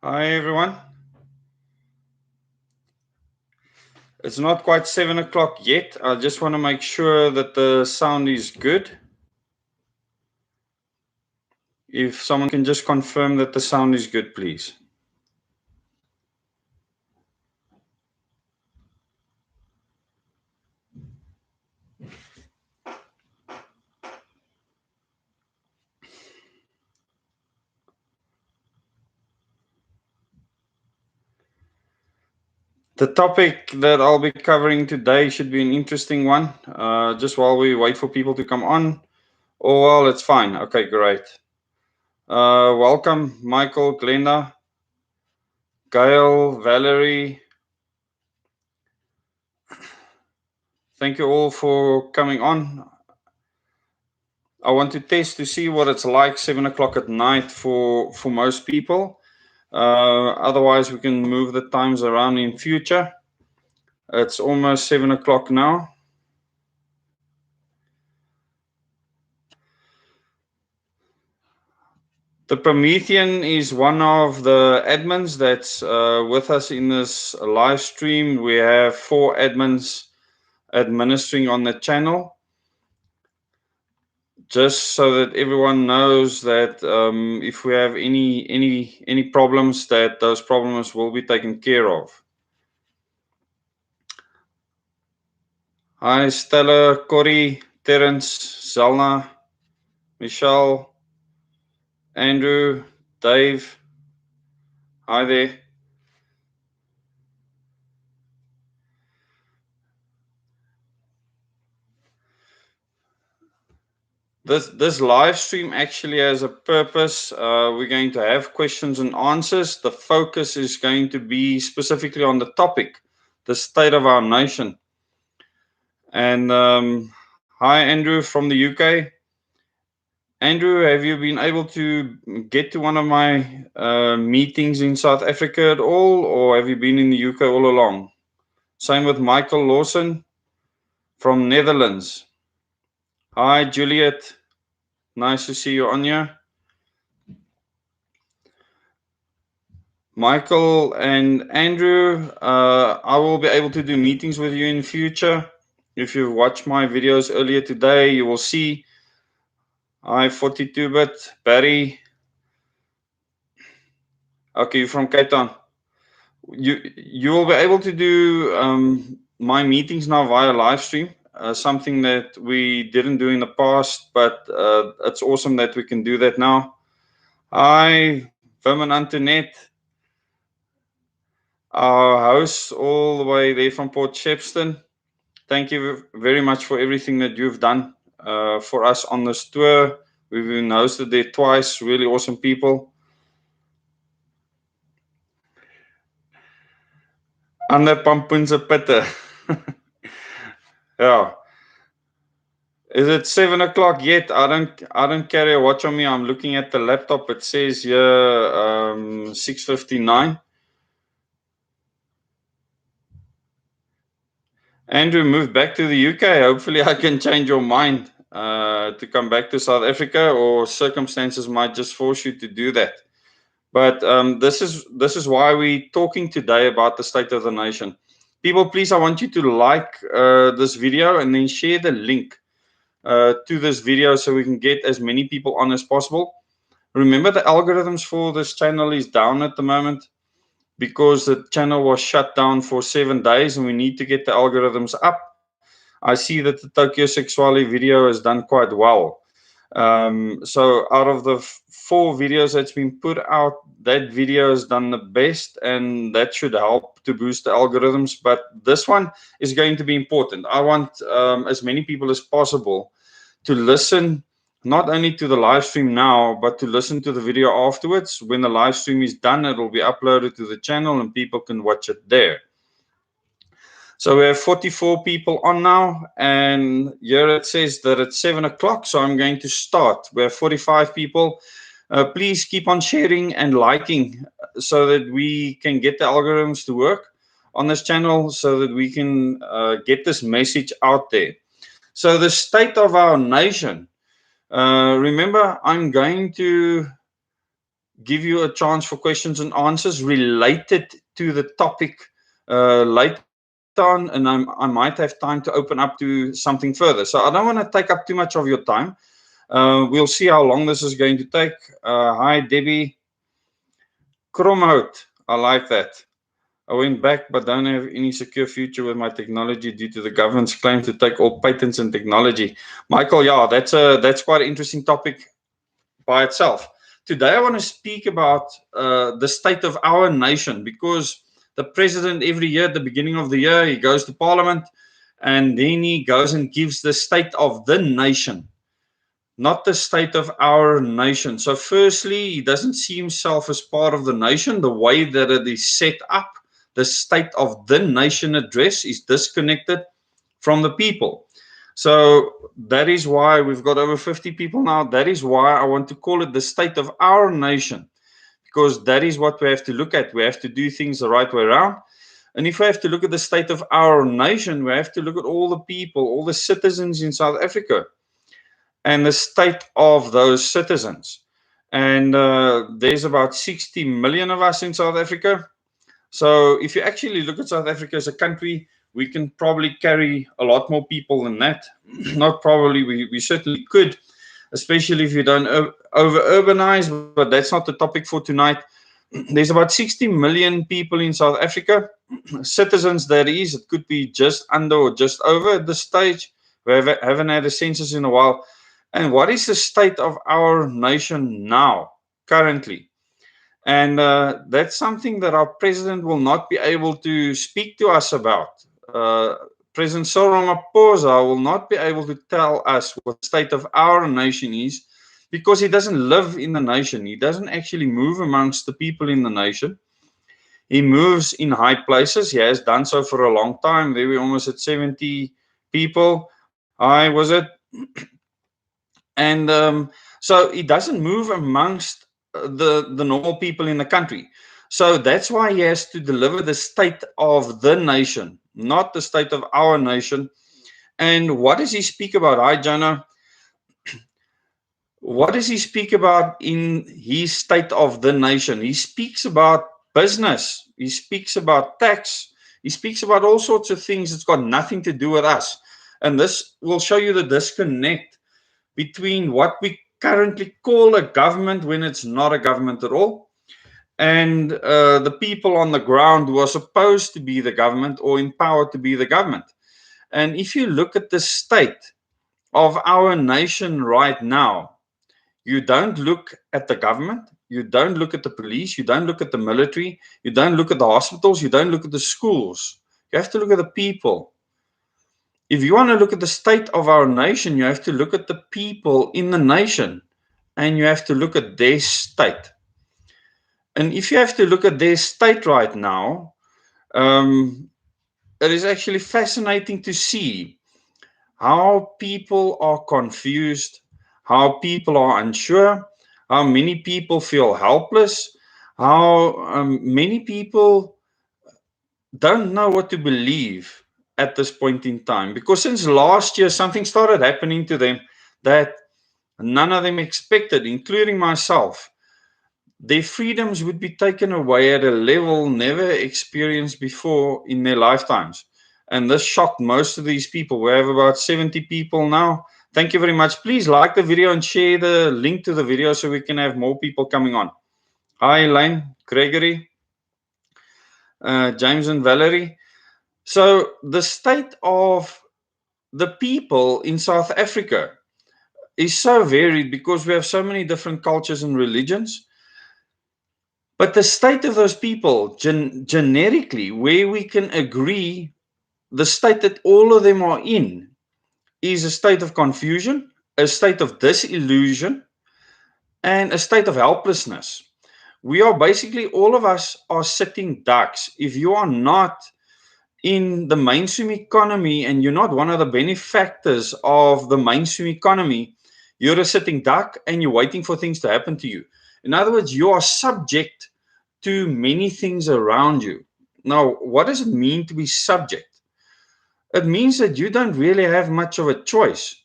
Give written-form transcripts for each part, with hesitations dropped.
Hi everyone. It's not quite 7 o'clock yet. I just want to make sure that the sound is good. If someone can just confirm that the sound is good, please. The topic that I'll be covering today should be an interesting one. Just while we wait for people to come on. Oh, well, it's fine. Okay, great. Welcome, Michael, Glenda, Gail, Valerie. Thank you all for coming on. I want to test to see what it's like 7 o'clock at night for most people. Otherwise, we can move the times around in future. It's almost 7 o'clock now. The Promethean is one of the admins that's with us in this live stream. We have 4 admins administering on the channel. Just so that everyone knows that if we have any problems, that those problems will be taken care of. Hi, Stella, Corey, Terence, Zalna, Michelle, Andrew, Dave. Hi there. This live stream actually has a purpose. We're going to have questions and answers. The focus is going to be specifically on the topic, the state of our nation. And hi, Andrew from the UK. Andrew, have you been able to get to one of my meetings in South Africa at all, or have you been in the UK all along? Same with Michael Lawson from Netherlands. Hi, Juliet. Nice to see you on here. Michael and Andrew, I will be able to do meetings with you in future. If you've watched my videos earlier today, you will see. Hi, 42-bit, Barry. Okay, you're from Cape Town. You will be able to do my meetings now via live stream. Something that we didn't do in the past, but it's awesome that we can do that now. Hi, Vermin Antoinette. Our host all the way there from Port Shepstone. Thank you very much for everything that you've done for us on this tour. We've been hosted there twice. Really awesome people. Ander Pampoense Pitte. Yeah. Is it 7 o'clock yet? I don't carry a watch on me. I'm looking at the laptop. It says here 6:59. Andrew moved back to the UK. Hopefully I can change your mind to come back to South Africa, or circumstances might just force you to do that. But this is why we're talking today about the state of the nation. People, please, I want you to like this video and then share the link to this video so we can get as many people on as possible. Remember, the algorithms for this channel is down at the moment because the channel was shut down for 7 days and we need to get the algorithms up. I see that the Tokyo Sexuale video has done quite well. So out of the 4 videos that's been put out, that video has done the best, and that should help to boost the algorithms. But this one is going to be important. I want as many people as possible to listen, not only to the live stream now, but to listen to the video afterwards. When the live stream is done, it will be uploaded to the channel and people can watch it there. So we have 44 people on now, and here it says that it's 7 o'clock, so I'm going to start. We have 45 people. Please keep on sharing and liking so that we can get the algorithms to work on this channel, so that we can get this message out there. So the state of our nation. Remember, I'm going to give you a chance for questions and answers related to the topic later on, and I might have time to open up to something further. So I don't want to take up too much of your time. We'll see how long this is going to take. Hi, Debbie. Kromhout. I like that. I went back but don't have any secure future with my technology due to the government's claim to take all patents and technology. Michael, yeah, that's quite an interesting topic by itself. Today I want to speak about the state of our nation, because the president every year at the beginning of the year, he goes to parliament and then he goes and gives the state of the nation, not the state of our nation. So firstly, he doesn't see himself as part of the nation. The way that it is set up, the state of the nation address is disconnected from the people. So that is why we've got over 50 people now. That is why I want to call it the state of our nation, because that is what we have to look at. We have to do things the right way around. And if we have to look at the state of our nation, we have to look at all the people, all the citizens in South Africa, and the state of those citizens. And there's about 60 million of us in South Africa. So if you actually look at South Africa as a country, we can probably carry a lot more people than that. Not probably, we certainly could, especially if you don't over urbanize, but that's not the topic for tonight. There's about 60 million people in South Africa, citizens that is. It could be just under or just over at this stage. We haven't had a census in a while. And what is the state of our nation now, currently? And that's something that our president will not be able to speak to us about. President Cyril Ramaphosa will not be able to tell us what the state of our nation is, because he doesn't live in the nation. He doesn't actually move amongst the people in the nation. He moves in high places. He has done so for a long time. There we're almost at 70 people. Hi, was it? And so he doesn't move amongst the normal people in the country. So that's why he has to deliver the state of the nation, not the state of our nation. And what does he speak about? Hi, Jonah. What does he speak about in his state of the nation? He speaks about business. He speaks about tax. He speaks about all sorts of things that's got nothing to do with us. And this will show you the disconnect between what we currently call a government when it's not a government at all, and the people on the ground who are supposed to be the government or empowered to be the government. And if you look at the state of our nation right now, you don't look at the government, you don't look at the police, you don't look at the military, you don't look at the hospitals, you don't look at the schools. You have to look at the people. If you want to look at the state of our nation, you have to look at the people in the nation, and you have to look at their state. And if you have to look at their state right now, it is actually fascinating to see how people are confused, how people are unsure, how many people feel helpless, how many people don't know what to believe at this point in time. Because since last year, something started happening to them that none of them expected, including myself. Their freedoms would be taken away at a level never experienced before in their lifetimes. And this shocked most of these people. We have about 70 people now. Thank you very much. Please like the video and share the link to the video so we can have more people coming on. Hi, Elaine, Gregory, James and Valerie. So the state of the people in South Africa is so varied because we have so many different cultures and religions. But the state of those people, generically, where we can agree, the state that all of them are in is a state of confusion, a state of disillusion, and a state of helplessness. We are basically, all of us are sitting ducks. If you are not in the mainstream economy and you're not one of the benefactors of the mainstream economy, you're a sitting duck and you're waiting for things to happen to you. In other words, you are subject to many things around you. Now, what does it mean to be subject? It means that you don't really have much of a choice.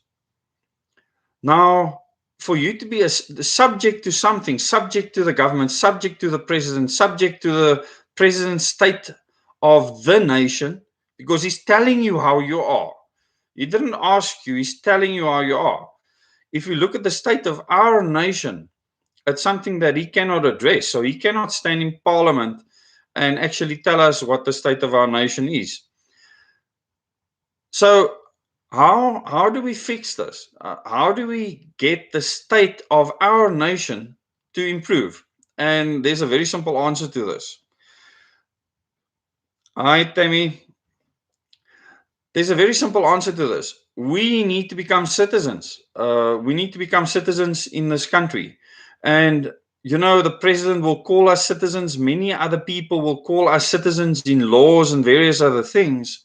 Now, for you to be subject to something, subject to the government, subject to the president, subject to the president's state of the nation, because he's telling you how you are. He didn't ask you, he's telling you how you are. If you look at the state of our nation, it's something that he cannot address. So he cannot stand in parliament and actually tell us what the state of our nation is. So how do we fix this? How do we get the state of our nation to improve? And there's a very simple answer to this. Hi, Tammy. There's a very simple answer to this. We need to become citizens. We need to become citizens in this country. And, you know, the president will call us citizens. Many other people will call us citizens in laws and various other things.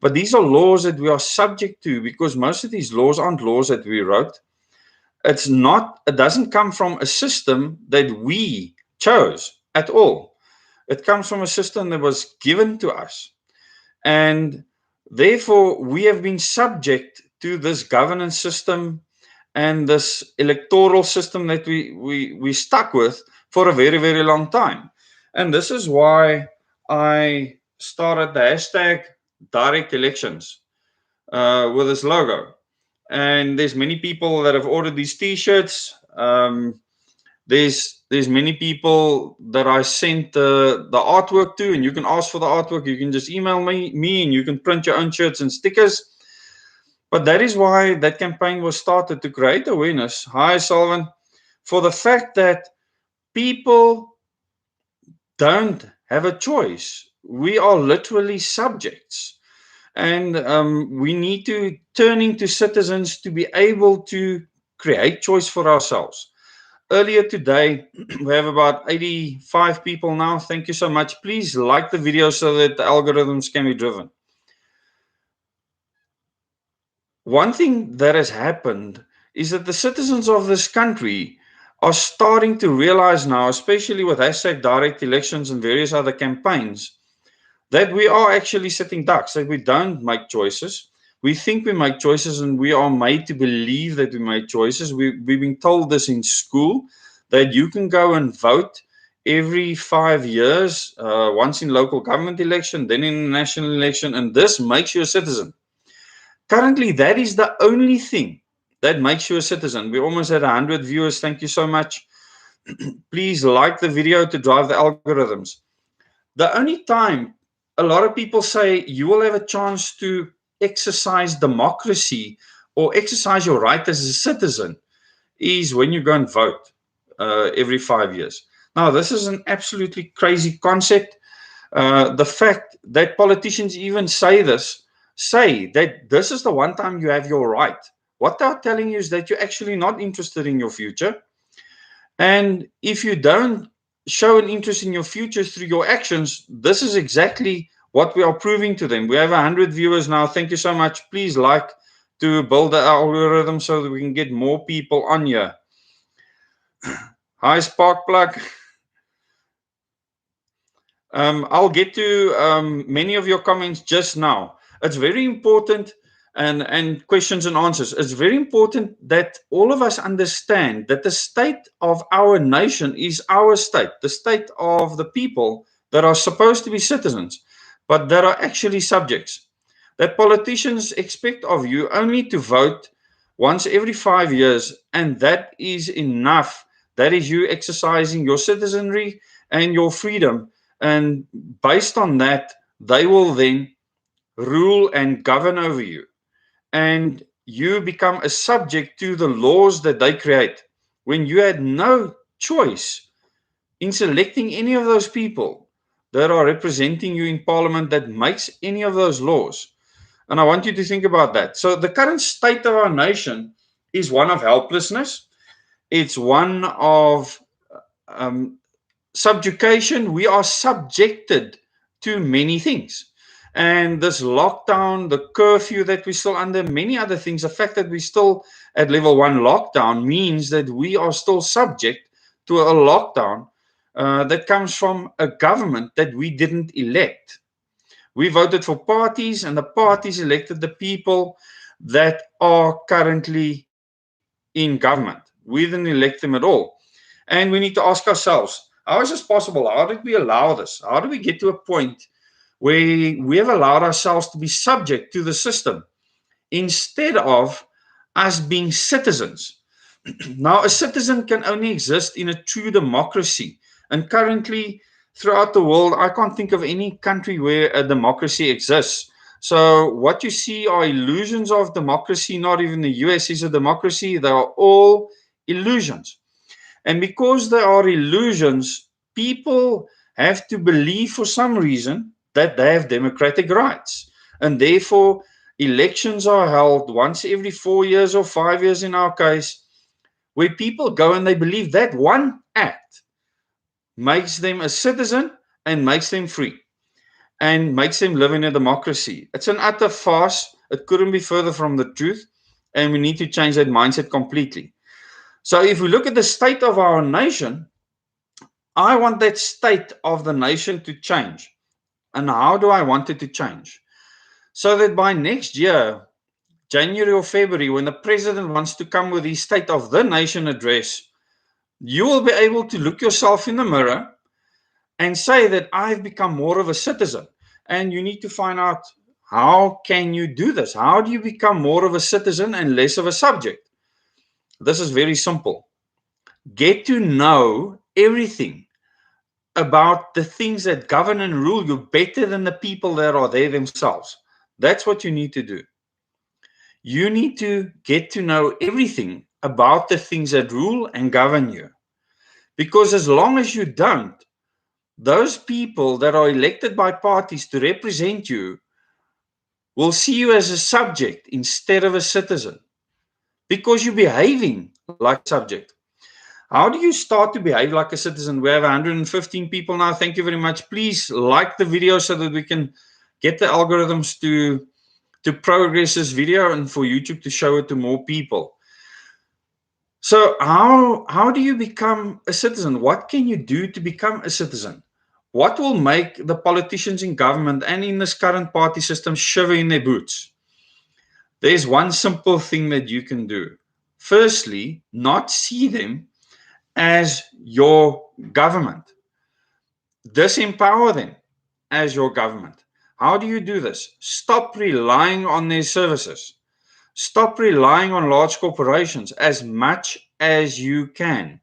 But these are laws that we are subject to, because most of these laws aren't laws that we wrote. It doesn't come from a system that we chose at all. It comes from a system that was given to us. And therefore, we have been subject to this governance system and this electoral system that we stuck with for a very, very long time. And this is why I started the hashtag direct elections with this logo. And there's many people that have ordered these T-shirts. There's many people that I sent the artwork to, and you can ask for the artwork. You can just email me and you can print your own shirts and stickers. But that is why that campaign was started, to create awareness. Hi, Salvan. For the fact that people don't have a choice. We are literally subjects. And we need to turn into citizens to be able to create choice for ourselves. Earlier today, we have about 85 people now. Thank you so much. Please like the video so that the algorithms can be driven. One thing that has happened is that the citizens of this country are starting to realize now, especially with hashtag direct elections and various other campaigns, that we are actually sitting ducks, that we don't make choices. We think we make choices, and we are made to believe that we make choices. We've been told this in school, that you can go and vote every 5 years, once in local government election, then in a national election, and this makes you a citizen. Currently, that is the only thing that makes you a citizen. We almost had 100 viewers. Thank you so much. Please like the video to drive the algorithms. The only time a lot of people say you will have a chance to exercise democracy or exercise your right as a citizen is when you go and vote every 5 years. Now, this is an absolutely crazy concept. The fact that politicians even say that this is the one time you have your right. What they're telling you is that you're actually not interested in your future. And if you don't show an interest in your future through your actions, this is exactly what we are proving to them. We have 100 viewers now. Thank you so much. Please like to build the algorithm so that we can get more people on here. Hi, Sparkplug. I'll get to many of your comments just now. It's very important, and questions and answers. It's very important that all of us understand that the state of our nation is our state, the state of the people that are supposed to be citizens, but that are actually subjects. That politicians expect of you only to vote once every 5 years, and that is enough. That is you exercising your citizenry and your freedom. And based on that, they will then rule and govern over you. And you become a subject to the laws that they create. When you had no choice in selecting any of those people that are representing you in parliament that makes any of those laws. And I want you to think about that. So the current state of our nation is one of helplessness. It's one of subjugation. We are subjected to many things. And this lockdown, the curfew that we're still under, many other things, the fact that we're still at level 1 lockdown means that we are still subject to a lockdown that comes from a government that we didn't elect. We voted for parties, and the parties elected the people that are currently in government. We We didn't elect them at all. And we need to ask ourselves, how is this possible? How did we allow this? How do we get to a point where we have allowed ourselves to be subject to the system instead of us being citizens? Now, a citizen can only exist in a true democracy. And currently, throughout the world, I can't think of any country where a democracy exists. So, what you see are illusions of democracy. Not even the US is a democracy. They are all illusions. And because they are illusions, people have to believe for some reason that they have democratic rights. And therefore, elections are held once every 4 years or 5 years in our case, where people go and they believe that one act makes them a citizen and makes them free and makes them live in a democracy. It's an utter farce. It couldn't be further from the truth. And we need to change that mindset completely. So if we look at the state of our nation, I want that state of the nation to change. And how do I want it to change? So that by next year, January or February, when the president wants to come with his State of the Nation address, you will be able to look yourself in the mirror and say that I've become more of a citizen. And you need to find out, how can you do this? How do you become more of a citizen and less of a subject? This is very simple. Get to know everything about the things that govern and rule you better than the people that are there themselves. That's what you need to do. You need to get to know everything about the things that rule and govern you. Because as long as you don't, those people that are elected by parties to represent you will see you as a subject instead of a citizen, because you're behaving like a subject. How do you start to behave like a citizen? We have 115 people now. Thank you very much. Please like the video so that we can get the algorithms to progress this video and for YouTube to show it to more people. So how do you become a citizen? What can you do to become a citizen? What will make the politicians in government and in this current party system shiver in their boots? There's one simple thing that you can do. Firstly, not see them as your government. Disempower them as your government. How do you do this? Stop relying on their services. Stop relying on large corporations as much as you can.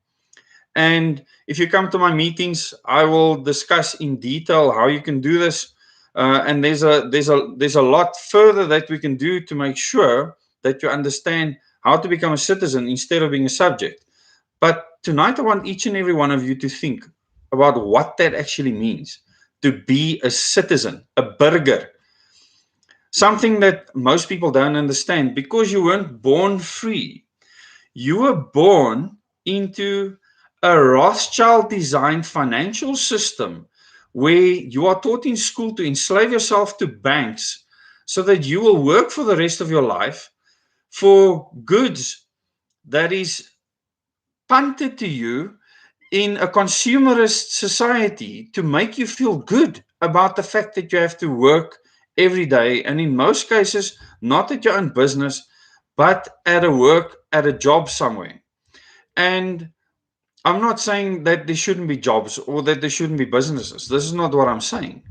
And if you come to my meetings, I will discuss in detail how you can do this. And there's a lot further that we can do to make sure that you understand how to become a citizen instead of being a subject. But tonight, I want each and every one of you to think about what that actually means to be a citizen, a burger. Something that most people don't understand, because you weren't born free. You were born into a Rothschild designed financial system where you are taught in school to enslave yourself to banks so that you will work for the rest of your life for goods that is punted to you in a consumerist society to make you feel good about the fact that you have to work every day, and in most cases not at your own business but at a job somewhere. And I'm not saying that there shouldn't be jobs or that there shouldn't be businesses. This is not what I'm saying.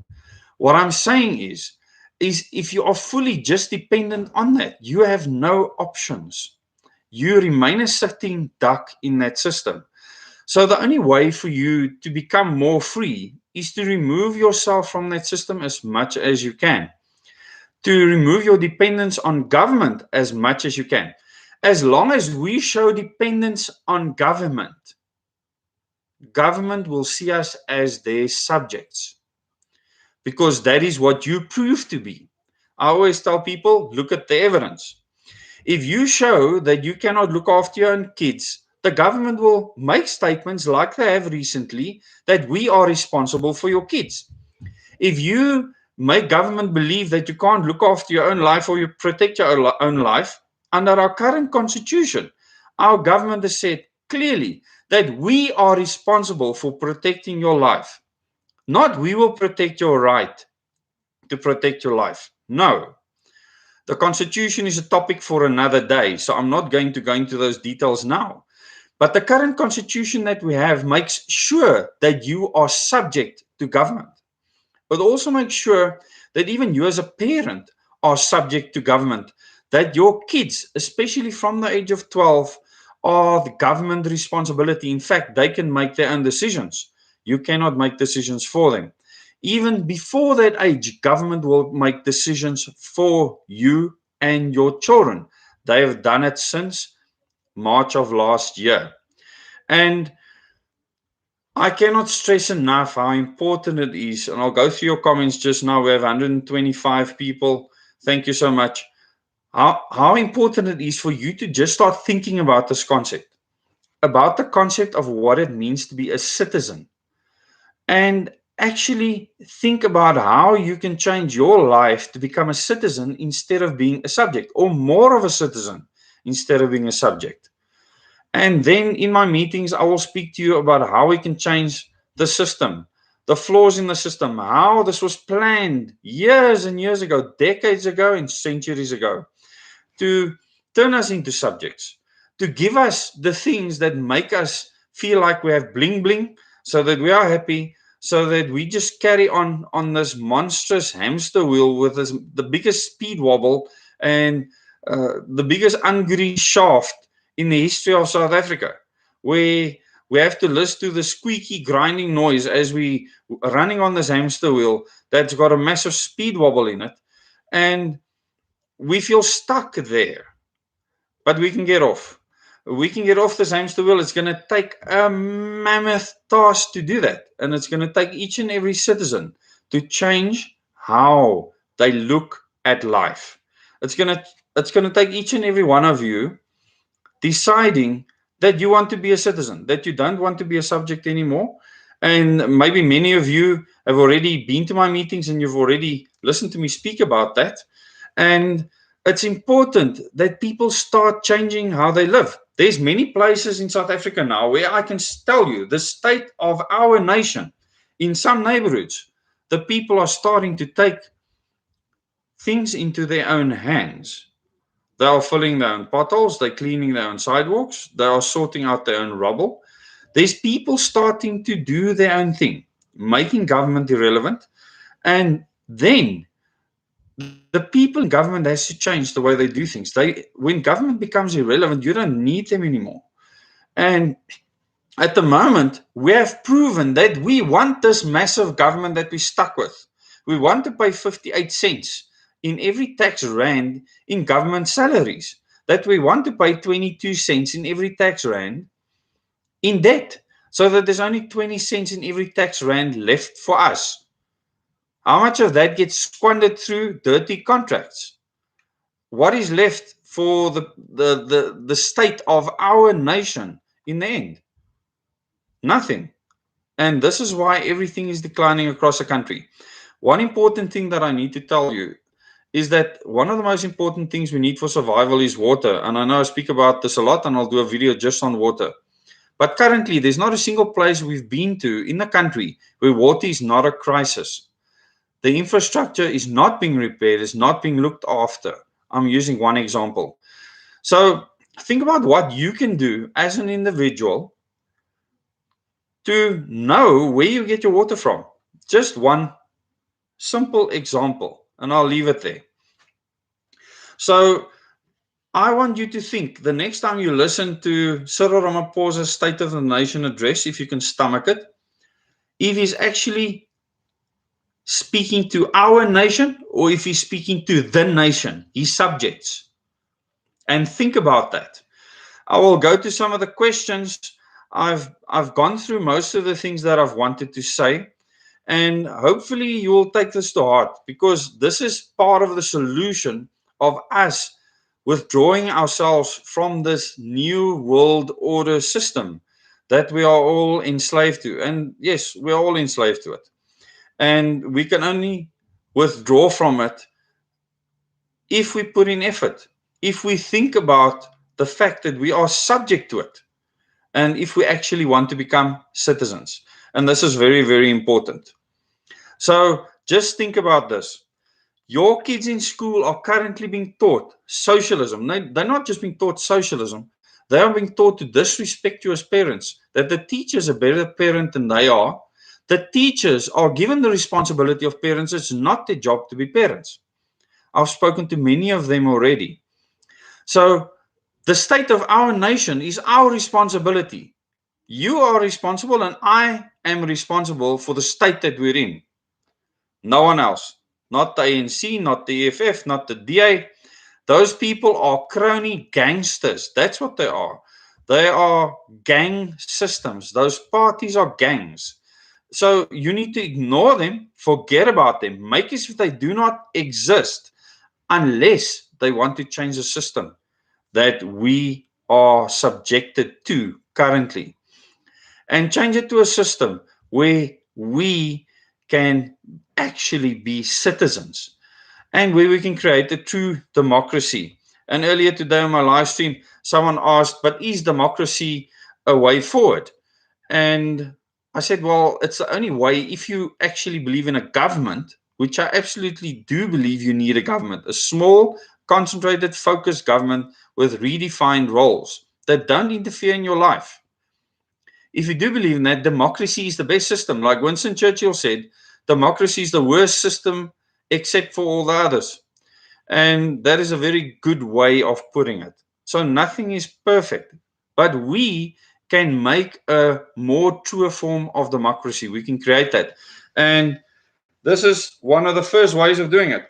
What I'm saying is if you are fully just dependent on that, you have no options. You remain a sitting duck in that system. So the only way for you to become more free is to remove yourself from that system as much as you can, to remove your dependence on government as much as you can. As long as we show dependence on government, government will see us as their subjects, because that is what you prove to be. I always tell people, look at the evidence. If you show that you cannot look after your own kids, the government will make statements like they have recently that we are responsible for your kids. If you make government believe that you can't look after your own life or you protect your own life, under our current constitution, our government has said clearly that we are responsible for protecting your life. Not we will protect your right to protect your life. No. The constitution is a topic for another day, so I'm not going to go into those details now. But the current constitution that we have makes sure that you are subject to government. It also makes sure that even you as a parent are subject to government, that your kids, especially from the age of 12, are the government responsibility. In fact, they can make their own decisions. You cannot make decisions for them. Even before that age, government will make decisions for you and your children. They have done it since March of last year. And I cannot stress enough how important it is. And I'll go through your comments just now. We have 125 people. Thank you so much. How important it is for you to just start thinking about this concept, about the concept of what it means to be a citizen, and actually think about how you can change your life to become a citizen instead of being a subject, or more of a citizen instead of being a subject. And then in my meetings, I will speak to you about how we can change the system, the flaws in the system, how this was planned years and years ago, decades ago, and centuries ago, to turn us into subjects, to give us the things that make us feel like we have bling bling, so that we are happy, so that we just carry on this monstrous hamster wheel with the biggest speed wobble and the biggest ungreased shaft in the history of South Africa, where we have to listen to the squeaky grinding noise as we running on this hamster wheel that's got a massive speed wobble in it, and we feel stuck there. But we can get off. We can get off this hamster wheel. It's going to take a mammoth task to do that. And it's going to take each and every citizen to change how they look at life. It's going to take each and every one of you deciding that you want to be a citizen, that you don't want to be a subject anymore. And maybe many of you have already been to my meetings and you've already listened to me speak about that. And it's important that people start changing how they live. There's many places in South Africa now where I can tell you the state of our nation. In some neighborhoods, the people are starting to take things into their own hands. They are filling their own potholes, they're cleaning their own sidewalks, they are sorting out their own rubble. There's people starting to do their own thing, making government irrelevant. And then the people in government has to change the way they do things. When government becomes irrelevant, you don't need them anymore. And at the moment, we have proven that we want this massive government that we're stuck with. We want to pay 58 cents in every tax rand in government salaries, that we want to pay 22 cents in every tax rand in debt, so that there's only 20 cents in every tax rand left for us. How much of that gets squandered through dirty contracts? What is left for the state of our nation in the end? Nothing. And this is why everything is declining across the country. One important thing that I need to tell you is that one of the most important things we need for survival is water. And I know I speak about this a lot, and I'll do a video just on water. But currently, there's not a single place we've been to in the country where water is not a crisis. The infrastructure is not being repaired, is not being looked after. I'm using one example. So think about what you can do as an individual to know where you get your water from. Just one simple example, and I'll leave it there. So I want you to think the next time you listen to Cyril Ramaphosa's State of the Nation address, if you can stomach it, if he's actually speaking to our nation or if he's speaking to the nation, his subjects. And think about that. I will go to some of the questions. I've gone through most of the things that I've wanted to say. And hopefully you will take this to heart, because this is part of the solution of us withdrawing ourselves from this new world order system that we are all enslaved to. And yes, we are all enslaved to it. And we can only withdraw from it if we put in effort, if we think about the fact that we are subject to it, and if we actually want to become citizens. And this is very, very important. So just think about this. Your kids in school are currently being taught socialism. They're not just being taught socialism, They are being taught to disrespect you as parents, that the teachers are better parent than they are. The teachers are given the responsibility of parents. It's not their job to be parents. I've spoken to many of them already. So the state of our nation is our responsibility. You are responsible, and I am responsible for the state that we're in. No one else. Not the ANC, not the EFF, not the DA. Those people are crony gangsters. That's what they are. They are gang systems. Those parties are gangs. So you need to ignore them, forget about them, make as if they do not exist, unless they want to change the system that we are subjected to currently, and change it to a system where we can actually be citizens and where we can create a true democracy. And earlier today on my live stream, someone asked, but is democracy a way forward? And I said, well, it's the only way if you actually believe in a government, which I absolutely do believe you need a government, a small, concentrated, focused government with redefined roles that don't interfere in your life. If you do believe in that, democracy is the best system. Like Winston Churchill said, democracy is the worst system except for all the others. And that is a very good way of putting it. So nothing is perfect, but we can make a more truer form of democracy. We can create that. And this is one of the first ways of doing it.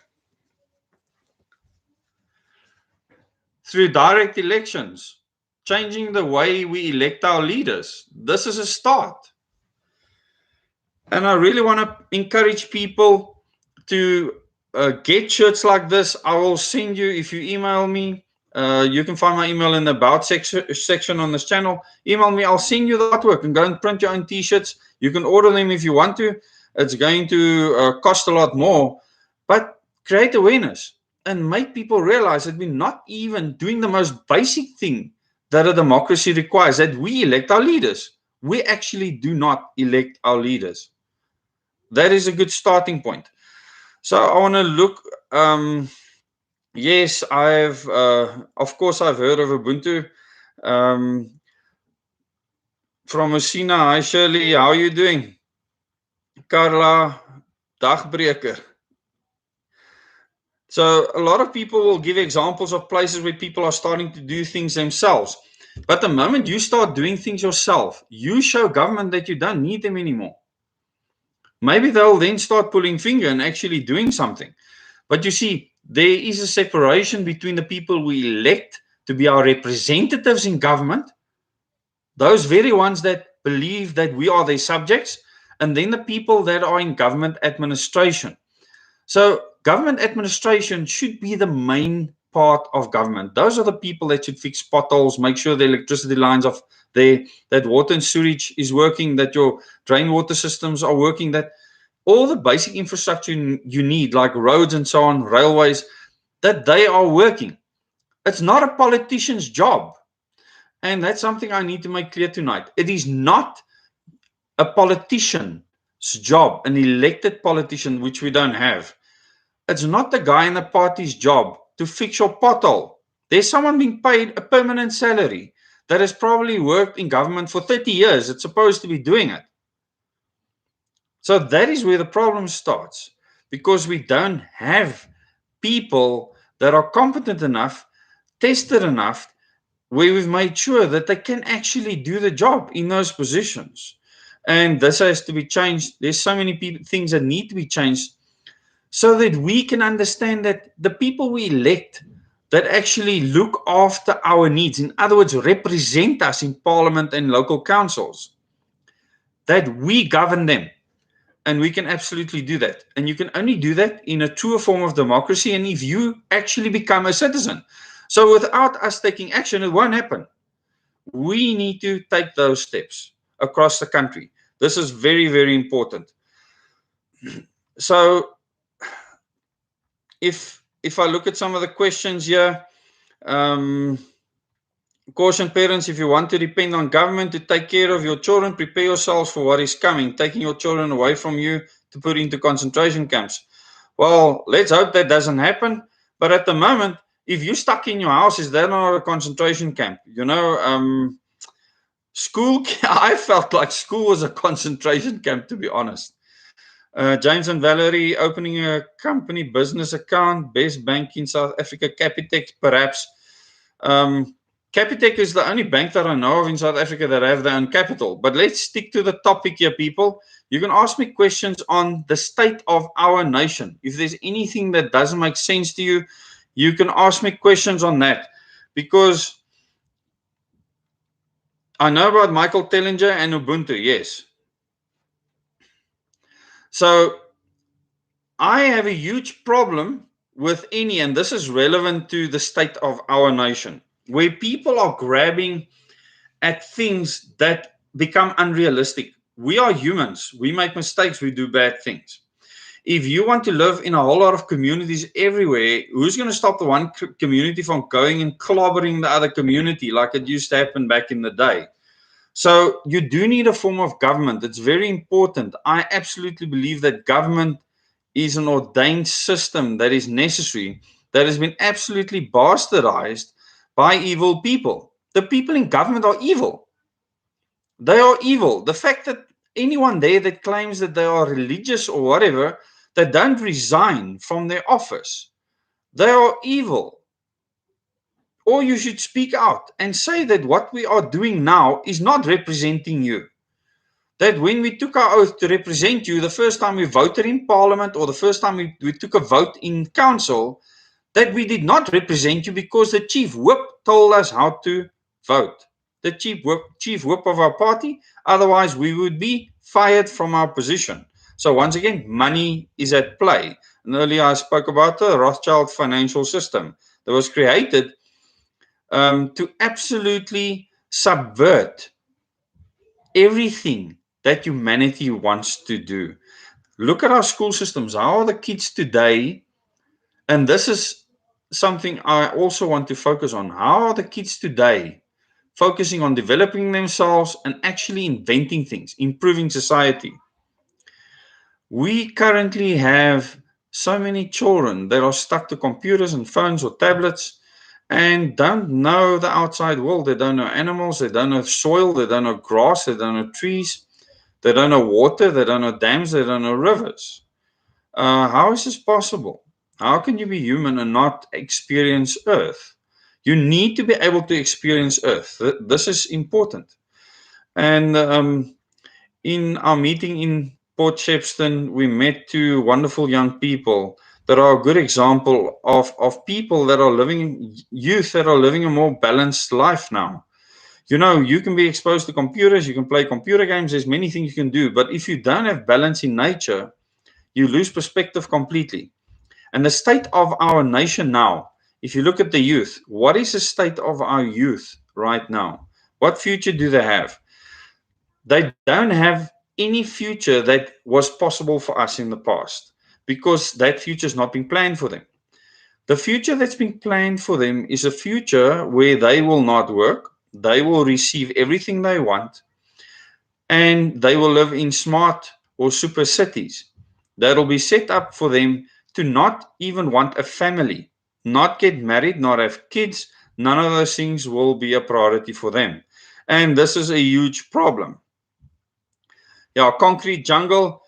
Through direct elections, changing the way we elect our leaders. This is a start. And I really want to encourage people to get shirts like this. I will send you, if you email me, you can find my email in the about section on this channel. Email me, I'll send you the artwork and go and print your own t-shirts. You can order them if you want to. It's going to cost a lot more, but create awareness and make people realize that we're not even doing the most basic thing that a democracy requires, that we elect our leaders. We actually do not elect our leaders. That is a good starting point. So I want to look. Yes, of course, I've heard of Ubuntu. From Messina, hi Shirley, how are you doing? Carla, dagbreker. So a lot of people will give examples of places where people are starting to do things themselves. But the moment you start doing things yourself, you show government that you don't need them anymore. Maybe they'll then start pulling finger and actually doing something. But you see, there is a separation between the people we elect to be our representatives in government, those very ones that believe that we are their subjects, and then the people that are in government administration. So government administration should be the main part of government. Those are the people that should fix potholes, make sure the electricity lines are there, that water and sewage is working, that your drain water systems are working, that all the basic infrastructure you need, like roads and so on, railways, that they are working. It's not a politician's job. And that's something I need to make clear tonight. It is not a politician's job, an elected politician, which we don't have. It's not the guy in the party's job to fix your pothole. There's someone being paid a permanent salary that has probably worked in government for 30 years. It's supposed to be doing it. So that is where the problem starts, because we don't have people that are competent enough, tested enough, where we've made sure that they can actually do the job in those positions. And this has to be changed. There's so many things that need to be changed so that we can understand that the people we elect that actually look after our needs, in other words, represent us in parliament and local councils, that we govern them. And we can absolutely do that. And you can only do that in a truer form of democracy and if you actually become a citizen. So without us taking action, it won't happen. We need to take those steps across the country. This is very, very important. So if I look at some of the questions here, caution parents, if you want to depend on government to take care of your children, prepare yourselves for what is coming, taking your children away from you to put into concentration camps. Well, let's hope that doesn't happen. But at the moment, if you're stuck in your house, is that not a concentration camp? School, I felt like school was a concentration camp, to be honest. James and Valerie opening a company business account, best bank in South Africa, Capitec, perhaps. Capitec is the only bank that I know of in South Africa that have their own capital. But let's stick to the topic here, people. You can ask me questions on the state of our nation. If there's anything that doesn't make sense to you, you can ask me questions on that. Because I know about Michael Tellinger and Ubuntu, yes. So I have a huge problem with any, and this is relevant to the state of our nation, where people are grabbing at things that become unrealistic. We are humans. We make mistakes. We do bad things. If you want to live in a whole lot of communities everywhere, who's going to stop the one community from going and clobbering the other community like it used to happen back in the day? So you do need a form of government. It's very important. I absolutely believe that government is an ordained system that is necessary, that has been absolutely bastardized by evil people. The people in government are evil. They are evil. The fact that anyone there that claims that they are religious or whatever, that don't resign from their office, they are evil. Or you should speak out and say that what we are doing now is not representing you. That when we took our oath to represent you, the first time we voted in parliament or the first time we took a vote in council, that we did not represent you because the chief whip told us how to vote. The chief whip of our party, otherwise we would be fired from our position. So once again, money is at play. And earlier I spoke about the Rothschild financial system that was created to absolutely subvert everything that humanity wants to do. Look at our school systems. How are the kids today? And this is something I also want to focus on. How are the kids today focusing on developing themselves and actually inventing things, improving society? We currently have so many children that are stuck to computers and phones or tablets and don't know the outside world. They don't know animals, they don't know soil, they don't know grass, they don't know trees, they don't know water, they don't know dams, they don't know rivers. How is this possible? How can you be human and not experience Earth? You need to be able to experience Earth. This is important. And in our meeting in Port Shepstone, we met two wonderful young people that are a good example of people that are living, youth that are living a more balanced life now. You know, you can be exposed to computers, you can play computer games, there's many things you can do. But if you don't have balance in nature, you lose perspective completely. And the state of our nation now, if you look at the youth, what is the state of our youth right now? What future do they have? They don't have any future that was possible for us in the past because that future has not been planned for them. The future that's been planned for them is a future where they will not work, they will receive everything they want, and they will live in smart or super cities that'll be set up for them to not even want a family, not get married, not have kids. None of those things will be a priority for them. And this is a huge problem. Yeah, concrete jungle.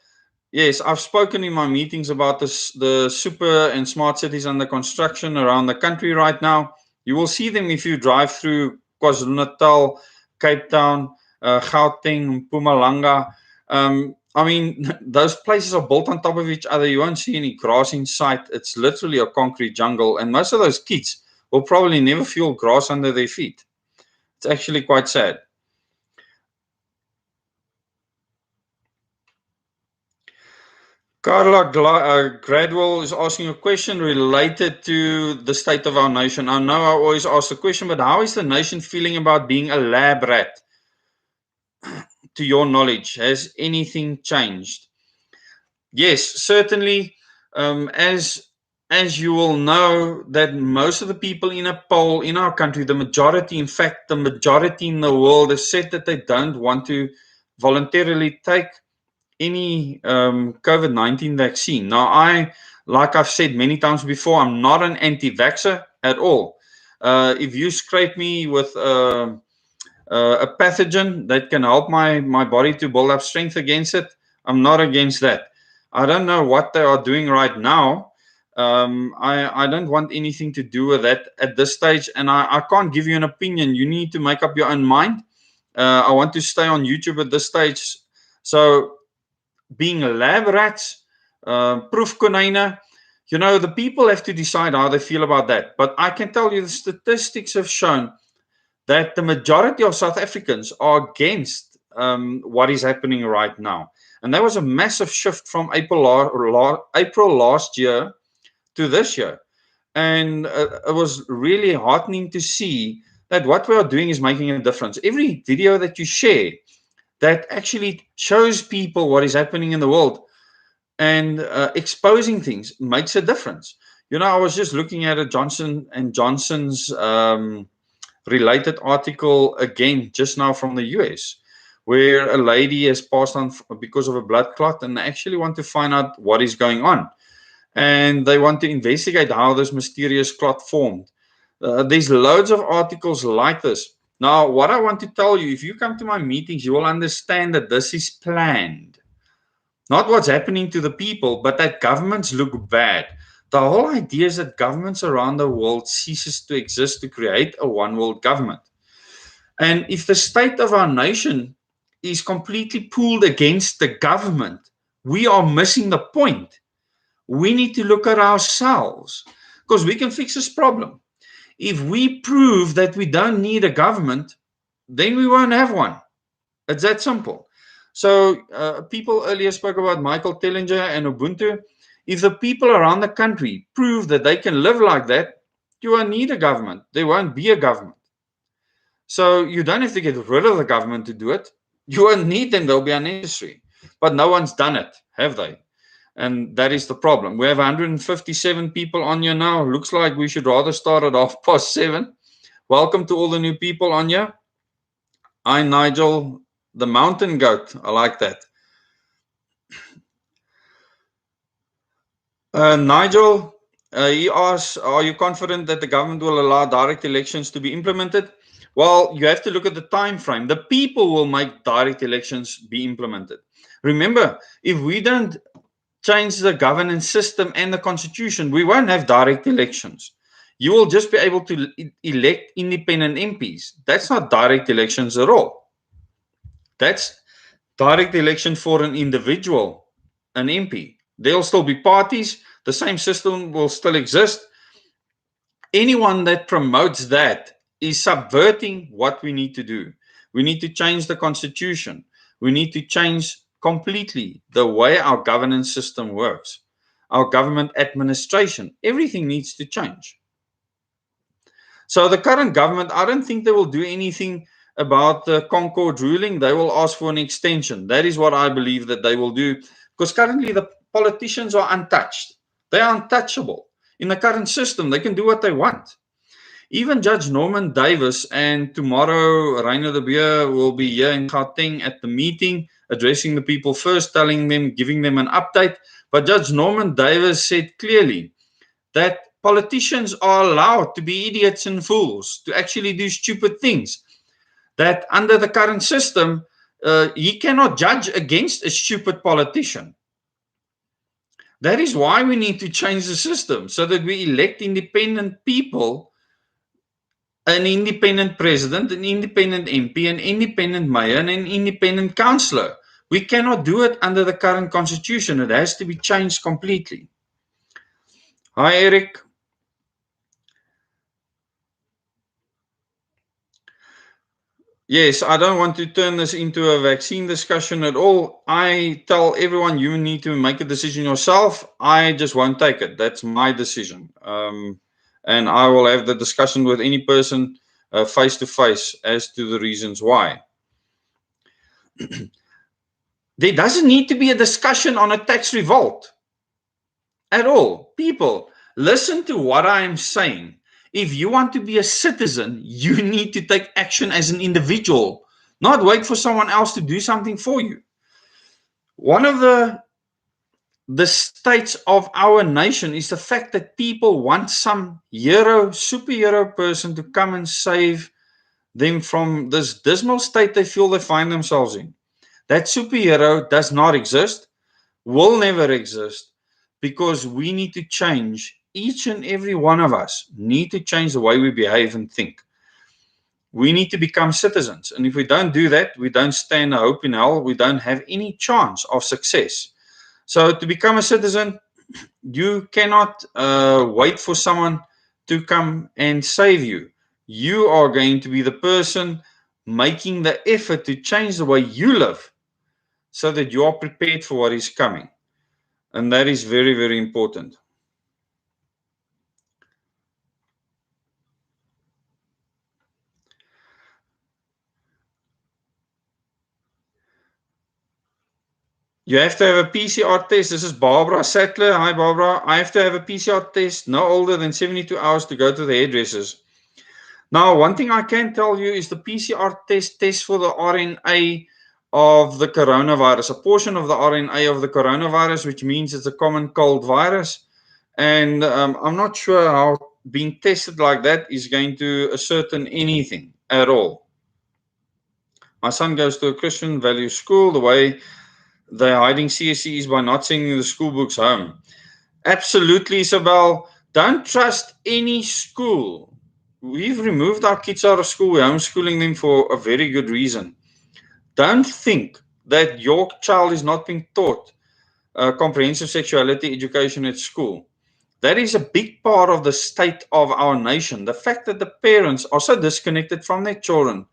Yes, I've spoken in my meetings about this, the super and smart cities under construction around the country right now. You will see them if you drive through KwaZulu-Natal, Cape Town, Gauteng, Mpumalanga. I mean, those places are built on top of each other. You won't see any grass in sight. It's literally a concrete jungle. And most of those kids will probably never feel grass under their feet. It's actually quite sad. Carla Gradwell is asking a question related to the state of our nation. I know I always ask the question, but how is the nation feeling about being a lab rat? To your knowledge, has anything changed? Yes, certainly. As you will know, that most of the people in a poll in our country, the majority, in fact, the majority in the world, has said that they don't want to voluntarily take any COVID-19 vaccine. Now, I, like I've said many times before, I'm not an anti-vaxxer at all. If you scrape me with a pathogen that can help my body to build up strength against it, I'm not against that. I don't know what they are doing right now. I don't want anything to do with that at this stage, and I can't give you an opinion. You need to make up your own mind. I want to stay on YouTube at this stage. So, being lab rats, proefkonijnen, the people have to decide how they feel about that. But I can tell you the statistics have shown that the majority of South Africans are against what is happening right now. And there was a massive shift from April last year to this year. And it was really heartening to see that what we are doing is making a difference. Every video that you share that actually shows people what is happening in the world and exposing things makes a difference. I was just looking at a Johnson and Johnson's related article again just now from the US, where a lady has passed on because of a blood clot, and they actually want to find out what is going on. And they want to investigate how this mysterious clot formed. There's loads of articles like this. Now, what I want to tell you, if you come to my meetings, you will understand that this is planned. Not what's happening to the people, but that governments look bad. The whole idea is that governments around the world ceases to exist to create a one world government. And if the state of our nation is completely pulled against the government, we are missing the point. We need to look at ourselves because we can fix this problem. If we prove that we don't need a government, then we won't have one. It's that simple. So people earlier spoke about Michael Tellinger and Ubuntu. If the people around the country prove that they can live like that, you won't need a government. There won't be a government. So you don't have to get rid of the government to do it. You won't need them. They'll be unnecessary. But no one's done it, have they? And that is the problem. We have 157 people on here now. Looks like we should rather start at 7:30. Welcome to all the new people on here. I'm Nigel, the mountain goat. I like that. Nigel, he asks, are you confident that the government will allow direct elections to be implemented? Well, you have to look at the time frame. The people will make direct elections be implemented. Remember, if we don't change the governance system and the constitution, we won't have direct elections. You will just be able to elect independent MPs. That's not direct elections at all. That's direct election for an individual, an MP. There'll still be parties. The same system will still exist. Anyone that promotes that is subverting what we need to do. We need to change the constitution. We need to change completely the way our governance system works. Our government administration, everything needs to change. So the current government, I don't think they will do anything about the Concord ruling. They will ask for an extension. That is what I believe that they will do, because currently the politicians are untouched. They are untouchable. In the current system, they can do what they want. Even Judge Norman Davis, and tomorrow Reiner de Beer will be here in Gauteng at the meeting, addressing the people first, telling them, giving them an update. But Judge Norman Davis said clearly that politicians are allowed to be idiots and fools, to actually do stupid things. That under the current system, he cannot judge against a stupid politician. That is why we need to change the system, so that we elect independent people, an independent president, an independent MP, an independent mayor, and an independent councillor. We cannot do it under the current constitution. It has to be changed completely. Hi, Eric. Yes, I don't want to turn this into a vaccine discussion at all. I tell everyone you need to make a decision yourself. I just won't take it. That's my decision. And I will have the discussion with any person face to face as to the reasons why. There doesn't need to be a discussion on a tax revolt at all. People, listen to what I am saying. If you want to be a citizen, you need to take action as an individual, not wait for someone else to do something for you. One of the the states of our nation is the fact that people want some superhero person to come and save them from this dismal state they feel they find themselves in. That superhero does not exist, will never exist, because we need to change. Each and every one of us need to change the way we behave and think. We need to become citizens. And if we don't do that, we don't stand a hope in hell. We don't have any chance of success. So to become a citizen, you cannot wait for someone to come and save you. You are going to be the person making the effort to change the way you live so that you are prepared for what is coming. And that is very, very important. You have to have a PCR test. This is Barbara Sattler. Hi, Barbara. I have to have a PCR test no older than 72 hours to go to the hairdressers. Now, one thing I can tell you is the PCR test for the RNA of the coronavirus, a portion of the RNA of the coronavirus, which means it's a common cold virus. And I'm not sure how being tested like that is going to ascertain anything at all. My son goes to a Christian value school. The way they're hiding CSE is by not sending the school books home. Absolutely, Isabel. Don't trust any school. We've removed our kids out of school. We're homeschooling them for a very good reason. Don't think that your child is not being taught comprehensive sexuality education at school. That is a big part of the state of our nation. The fact that the parents are so disconnected from their children,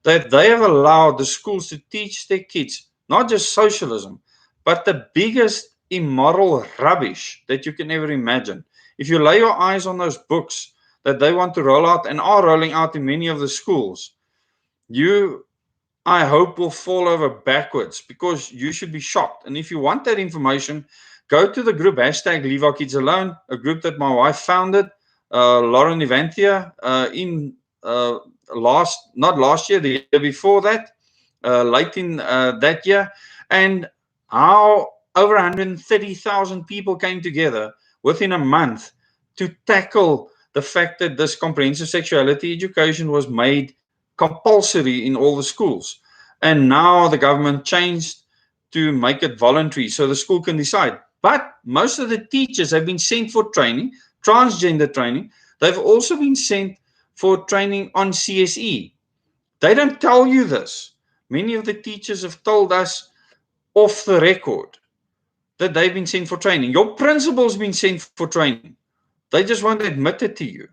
that they have allowed the schools to teach their kids not just socialism, but the biggest immoral rubbish that you can ever imagine. If you lay your eyes on those books that they want to roll out and are rolling out in many of the schools, you, I hope, will fall over backwards, because you should be shocked. And if you want that information, go to the group hashtag Leave Our Kids Alone, a group that my wife founded, Lauren Evantia, in not last year, the year before that, late in that year, and how over 130,000 people came together within a month to tackle the fact that this comprehensive sexuality education was made compulsory in all the schools. And now the government changed to make it voluntary so the school can decide. But most of the teachers have been sent for training, transgender training. They've also been sent for training on CSE. They don't tell you this. Many of the teachers have told us off the record that they've been sent for training. Your principal's been sent for training. They just won't admit it to you.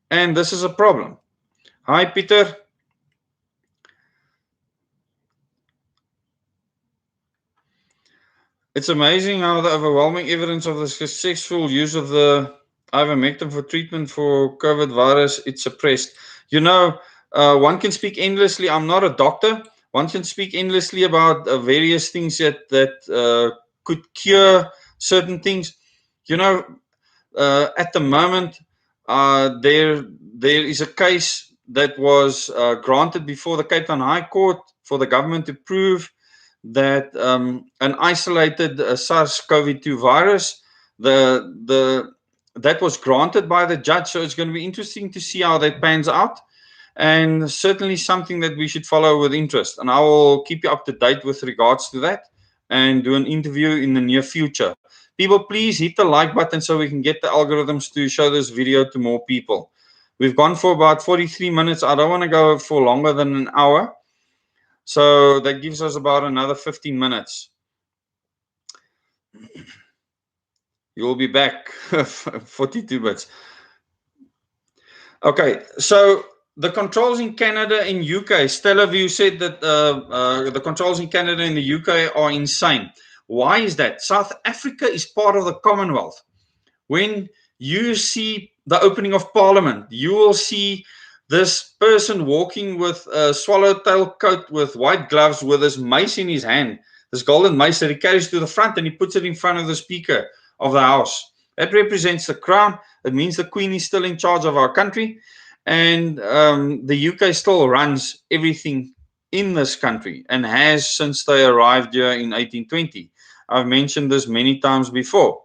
And this is a problem. Hi, Peter. It's amazing how the overwhelming evidence of the successful use of the ivermectin for treatment for COVID virus, it's suppressed. You know, one can speak endlessly. I'm not a doctor. One can speak endlessly about various things that could cure certain things. You know, at the moment, there is a case that was granted before the Cape Town High Court for the government to prove that an isolated SARS-CoV-2 virus, that was granted by the judge. So it's going to be interesting to see how that pans out, and certainly something that we should follow with interest. And I will keep you up to date with regards to that and do an interview in the near future. People, please hit the like button so we can get the algorithms to show this video to more people. We've gone for about 43 minutes. I don't want to go for longer than an hour. So that gives us about another 15 minutes. You'll be back 42 minutes. Okay, so the controls in Canada and UK, Stella View said that the controls in Canada and the UK are insane. Why is that? South Africa is part of the Commonwealth. When you see the opening of Parliament, you will see this person walking with a swallowtail coat with white gloves with his mace in his hand, this golden mace that he carries to the front, and he puts it in front of the Speaker of the House. That represents the crown. It means the Queen is still in charge of our country, and the UK still runs everything in this country and has since they arrived here in 1820. I've mentioned this many times before.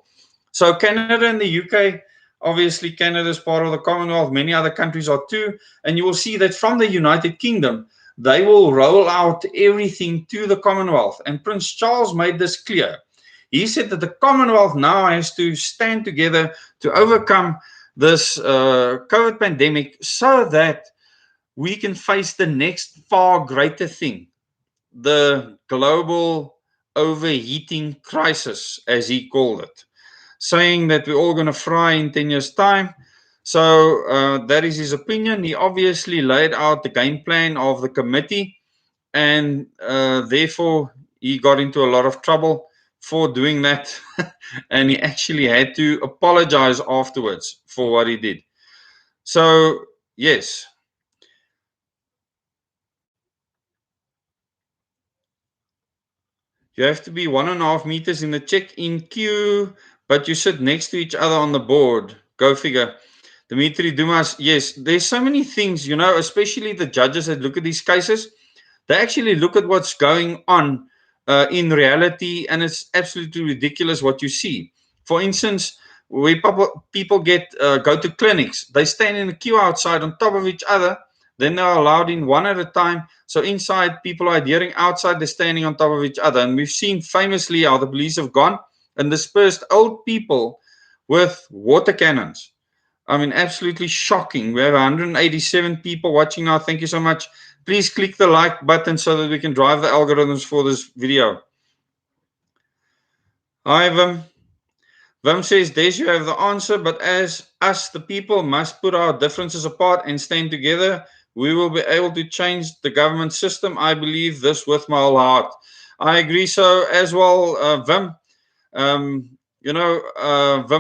So Canada and the UK, obviously Canada is part of the Commonwealth, many other countries are too, and you will see that from the United Kingdom, they will roll out everything to the Commonwealth. And Prince Charles made this clear. He said that the Commonwealth now has to stand together to overcome this COVID pandemic so that we can face the next far greater thing, the global overheating crisis, as he called it, saying that we're all going to fry in 10 years' time. So that is his opinion. He obviously laid out the game plan of the committee, and therefore he got into a lot of trouble for doing that. And he actually had to apologize afterwards for what he did. So, yes. You have to be 1.5 meters in the check-in queue, but you sit next to each other on the board. Go figure. Dimitri Dumas, yes, there's so many things, especially the judges that look at these cases. They actually look at what's going on in reality, and it's absolutely ridiculous what you see. For instance, where people go to clinics, they stand in a queue outside on top of each other. Then they're allowed in one at a time. So inside, people are adhering. Outside, they're standing on top of each other. And we've seen famously how the police have gone and dispersed old people with water cannons. I mean, absolutely shocking. We have 187 people watching now. Thank you so much. Please click the like button so that we can drive the algorithms for this video. Hi, Vim. Vim says, Des, you have the answer, but as us, the people, must put our differences apart and stand together, we will be able to change the government system. I believe this with my whole heart. I agree so as well, Vim. Vim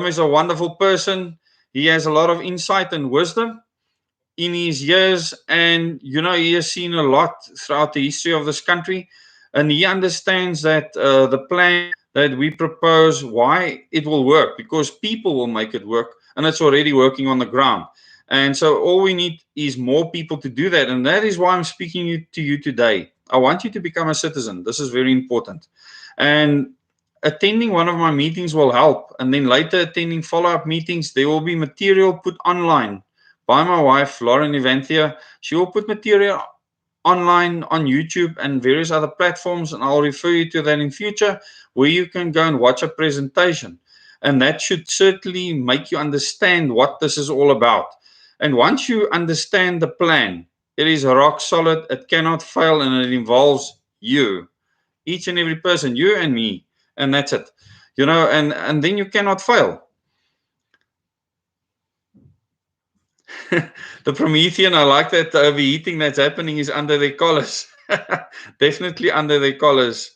is a wonderful person. He has a lot of insight and wisdom in his years, and he has seen a lot throughout the history of this country, and he understands that the plan that we propose, why it will work, because people will make it work, and it's already working on the ground. And so all we need is more people to do that, and that is why I'm speaking to you today. I want you to become a citizen. This is very important, and attending one of my meetings will help, and then later attending follow-up meetings. There will be material put online by my wife, Lauren Evanthia. She will put material online on YouTube and various other platforms, and I'll refer you to that in future, where you can go and watch a presentation. And that should certainly make you understand what this is all about. And once you understand the plan, it is rock solid, it cannot fail, and it involves you, each and every person, you and me, and that's it. And then you cannot fail. The Promethean, I like that the overheating that's happening is under their collars. Definitely under their collars.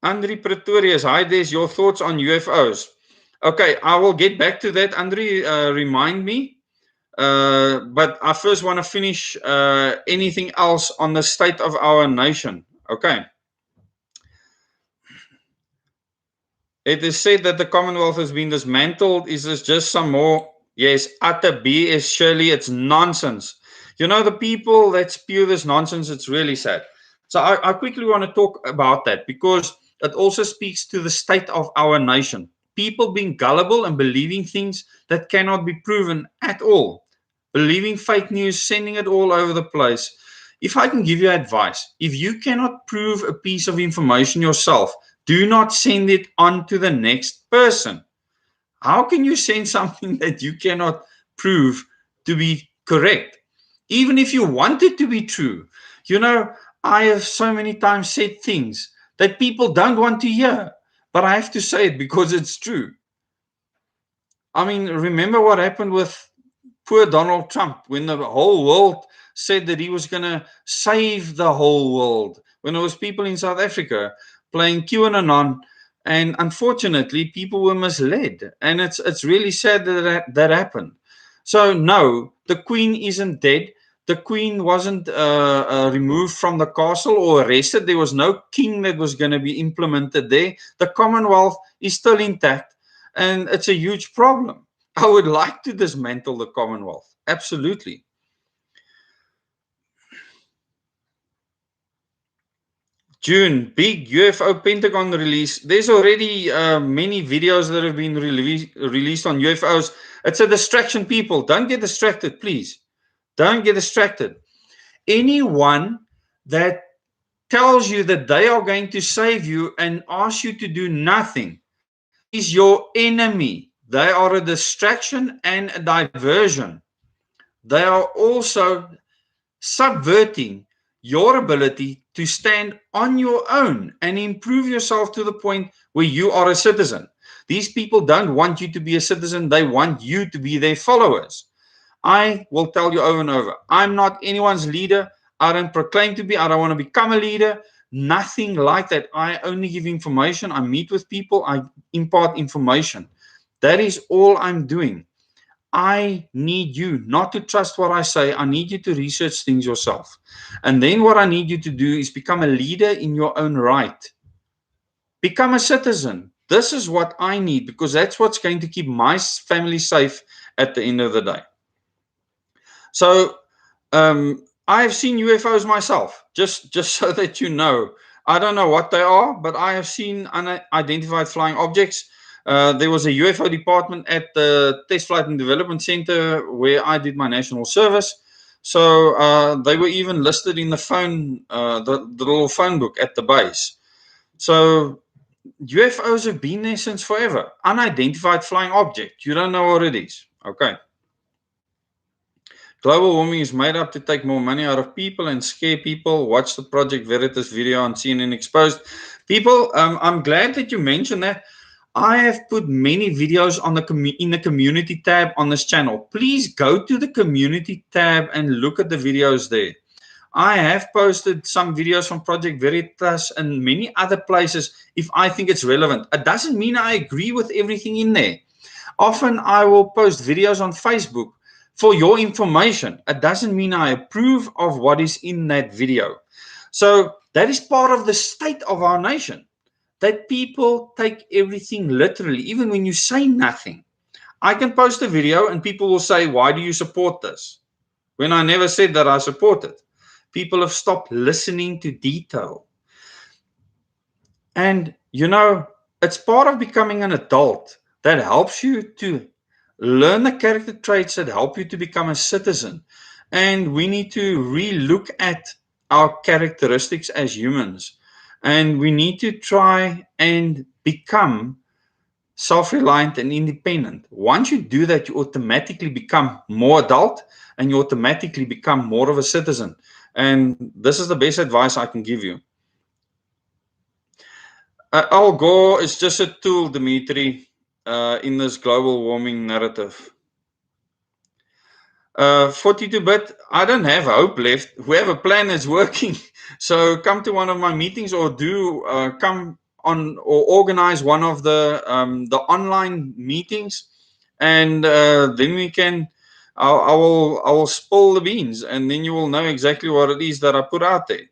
Andre Pretorius, hi, Des, your thoughts on UFOs? Okay, I will get back to that. Andre, remind me. But I first want to finish anything else on the state of our nation. Okay. It is said that the Commonwealth has been dismantled. Is this just some more? Yes, utter BS, Shirley. It's nonsense. The people that spew this nonsense, it's really sad. So I quickly want to talk about that, because it also speaks to the state of our nation. People being gullible and believing things that cannot be proven at all. Believing fake news, sending it all over the place. If I can give you advice, if you cannot prove a piece of information yourself, do not send it on to the next person. How can you send something that you cannot prove to be correct? Even if you want it to be true. I have so many times said things that people don't want to hear, but I have to say it because it's true. I mean, remember what happened with poor Donald Trump when the whole world said that he was going to save the whole world, when there was people in South Africa playing QAnon, and unfortunately people were misled, and it's really sad that happened. So no, the Queen isn't dead. The Queen wasn't removed from the castle or arrested. There was no king that was going to be implemented there. The Commonwealth is still intact, and it's a huge problem. I would like to dismantle the Commonwealth. Absolutely. June, big UFO Pentagon release. There's already many videos that have been released on UFOs. It's a distraction, people. Don't get distracted, please. Don't get distracted. Anyone that tells you that they are going to save you and ask you to do nothing is your enemy. They are a distraction and a diversion. They are also subverting your ability to stand on your own and improve yourself to the point where you are a citizen. These people don't want you to be a citizen, they want you to be their followers. I will tell you over and over, I'm not anyone's leader. I don't proclaim to be, I don't want to become a leader. Nothing like that. I only give information. I meet with people, I impart information. That is all I'm doing. I need you not to trust what I say. I need you to research things yourself. And then what I need you to do is become a leader in your own right. Become a citizen. This is what I need because that's what's going to keep my family safe at the end of the day. So I've seen UFOs myself, just so that you know. I don't know what they are, but I have seen unidentified flying objects. There was a UFO department at the Test Flight and Development Center where I did my national service. So they were even listed in the phone, the little phone book at the base. So UFOs have been there since forever. Unidentified flying object. You don't know what it is. Okay. Global warming is made up to take more money out of people and scare people. Watch the Project Veritas video on CNN Exposed. People, I'm glad that you mentioned that. I have put many videos on in the community tab on this channel. Please go to the community tab and look at the videos there. I have posted some videos from Project Veritas and many other places if I think it's relevant. It doesn't mean I agree with everything in there. Often I will post videos on Facebook for your information. It doesn't mean I approve of what is in that video. So that is part of the state of our nation, that people take everything literally, even when you say nothing. I can post a video and people will say, why do you support this? When I never said that I support it. People have stopped listening to detail. And, it's part of becoming an adult that helps you to learn the character traits that help you to become a citizen. And we need to re-look at our characteristics as humans. And we need to try and become self-reliant and independent. Once you do that, you automatically become more adult and you automatically become more of a citizen. And this is the best advice I can give you. Al Gore is just a tool, Dimitri, in this global warming narrative. 42-bit, I don't have hope left. We have a plan that's working. So come to one of my meetings or come on or organize one of the online meetings. And then we can, I will spill the beans and then you will know exactly what it is that I put out there.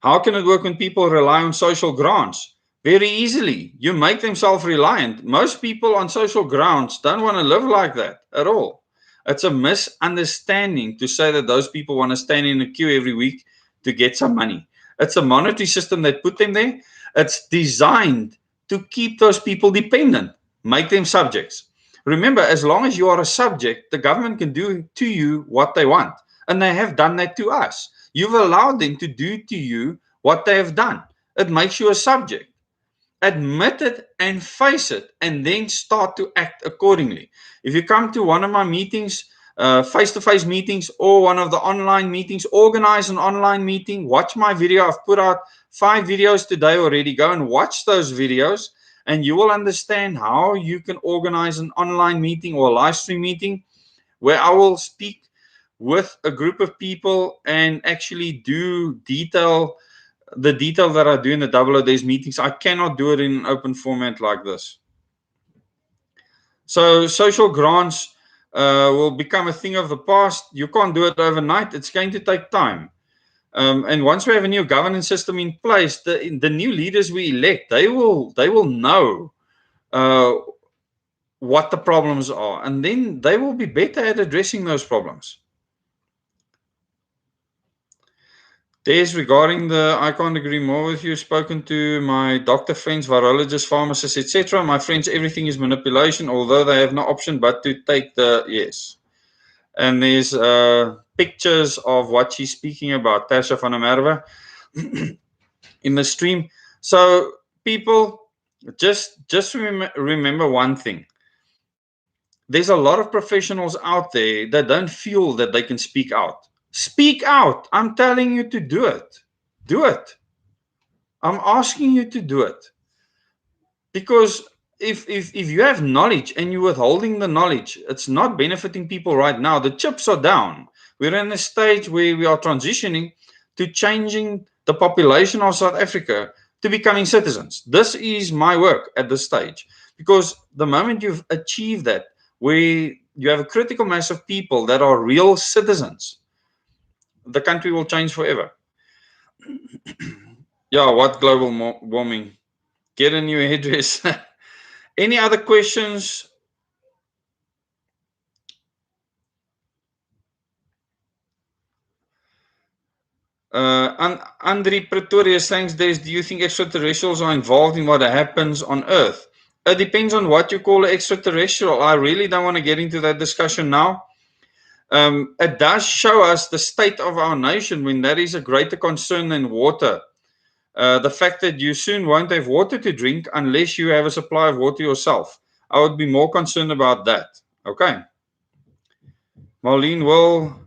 How can it work when people rely on social grants? Very easily. You make them self-reliant. Most people on social grants don't want to live like that at all. It's a misunderstanding to say that those people want to stand in a queue every week to get some money. It's a monetary system that put them there. It's designed to keep those people dependent, make them subjects. Remember, as long as you are a subject, the government can do to you what they want. And they have done that to us. You've allowed them to do to you what they have done. It makes you a subject. Admit it and face it, and then start to act accordingly. If you come to one of my meetings, face-to-face meetings, or one of the online meetings, organize an online meeting, watch my video. I've put out 5 videos today already. Go and watch those videos, and you will understand how you can organize an online meeting or a live stream meeting where I will speak with a group of people and actually do the detail that I do in the double days meetings. I cannot do it in an open format like this. So social grants will become a thing of the past. You can't do it overnight. It's going to take time. And once we have a new governance system in place, the new leaders we elect, they will know what the problems are, and then they will be better at addressing those problems. Des, regarding the, I can't agree more with you. Spoken to my doctor friends, virologists, pharmacists, etc. My friends, everything is manipulation, although they have no option but to take the, yes. And there's pictures of what she's speaking about, Tasha van der Merwe, in the stream. So people, just remember one thing. There's a lot of professionals out there that don't feel that they can speak out. Speak out. I'm telling you to do it. Do it. I'm asking you to do it. Because if you have knowledge and you're withholding the knowledge, it's not benefiting people right now. The chips are down. We're in a stage where we are transitioning to changing the population of South Africa to becoming citizens. This is my work at this stage. Because the moment you've achieved that, where you have a critical mass of people that are real citizens, the country will change forever. Yeah, what global warming? Get a new hairdresser. Any other questions? Andre Pretorius, thanks, Des. Do you think extraterrestrials are involved in what happens on Earth? It depends on what you call an extraterrestrial. I really don't want to get into that discussion now. It does show us the state of our nation when that is a greater concern than water. The fact that you soon won't have water to drink unless you have a supply of water yourself. I would be more concerned about that. Okay. Marlene, well,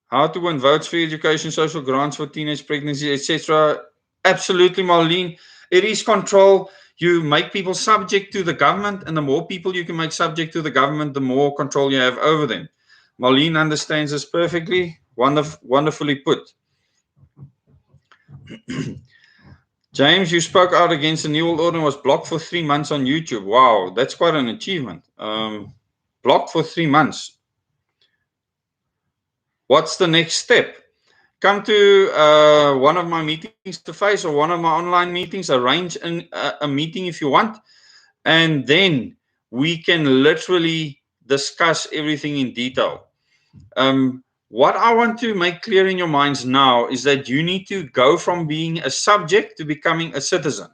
how to win votes for education, social grants for teenage pregnancy, etc. Absolutely, Marlene. It is control. You make people subject to the government, and the more people you can make subject to the government, the more control you have over them. Marlene understands this perfectly. Wonderfully put. James, you spoke out against the New World Order and was blocked for 3 months on YouTube. Wow, that's quite an achievement. Blocked for 3 months. What's the next step? Come to one of my meetings to face or one of my online meetings, arrange a meeting if you want, and then we can literally discuss everything in detail. What I want to make clear in your minds now is that you need to go from being a subject to becoming a citizen.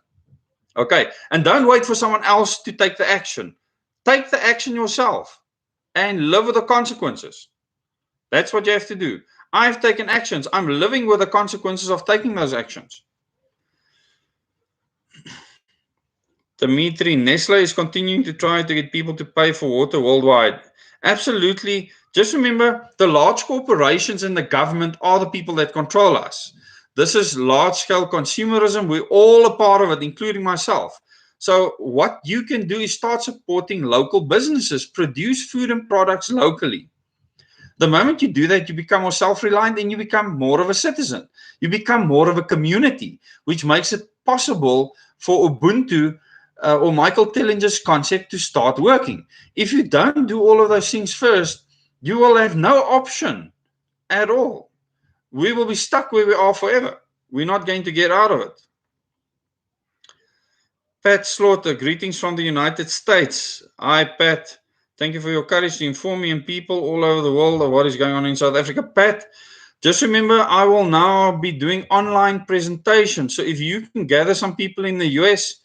Okay, and don't wait for someone else to take the action. Take the action yourself and live with the consequences. That's what you have to do. I've taken actions. I'm living with the consequences of taking those actions. Dimitri, Nestle is continuing to try to get people to pay for water worldwide. Absolutely. Just remember, the large corporations and the government are the people that control us. This is large-scale consumerism. We're all a part of it, including myself. So what you can do is start supporting local businesses, produce food and products locally. The moment you do that, you become more self-reliant and you become more of a citizen. You become more of a community, which makes it possible for Ubuntu or Michael Tellinger's concept to start working. If you don't do all of those things first, you will have no option at all. We will be stuck where we are forever. We're not going to get out of it. Pat Slaughter, greetings from the United States. Hi, Pat. Thank you for your courage to inform me and people all over the world of what is going on in South Africa. Pat, just remember, I will now be doing online presentations. So if you can gather some people in the US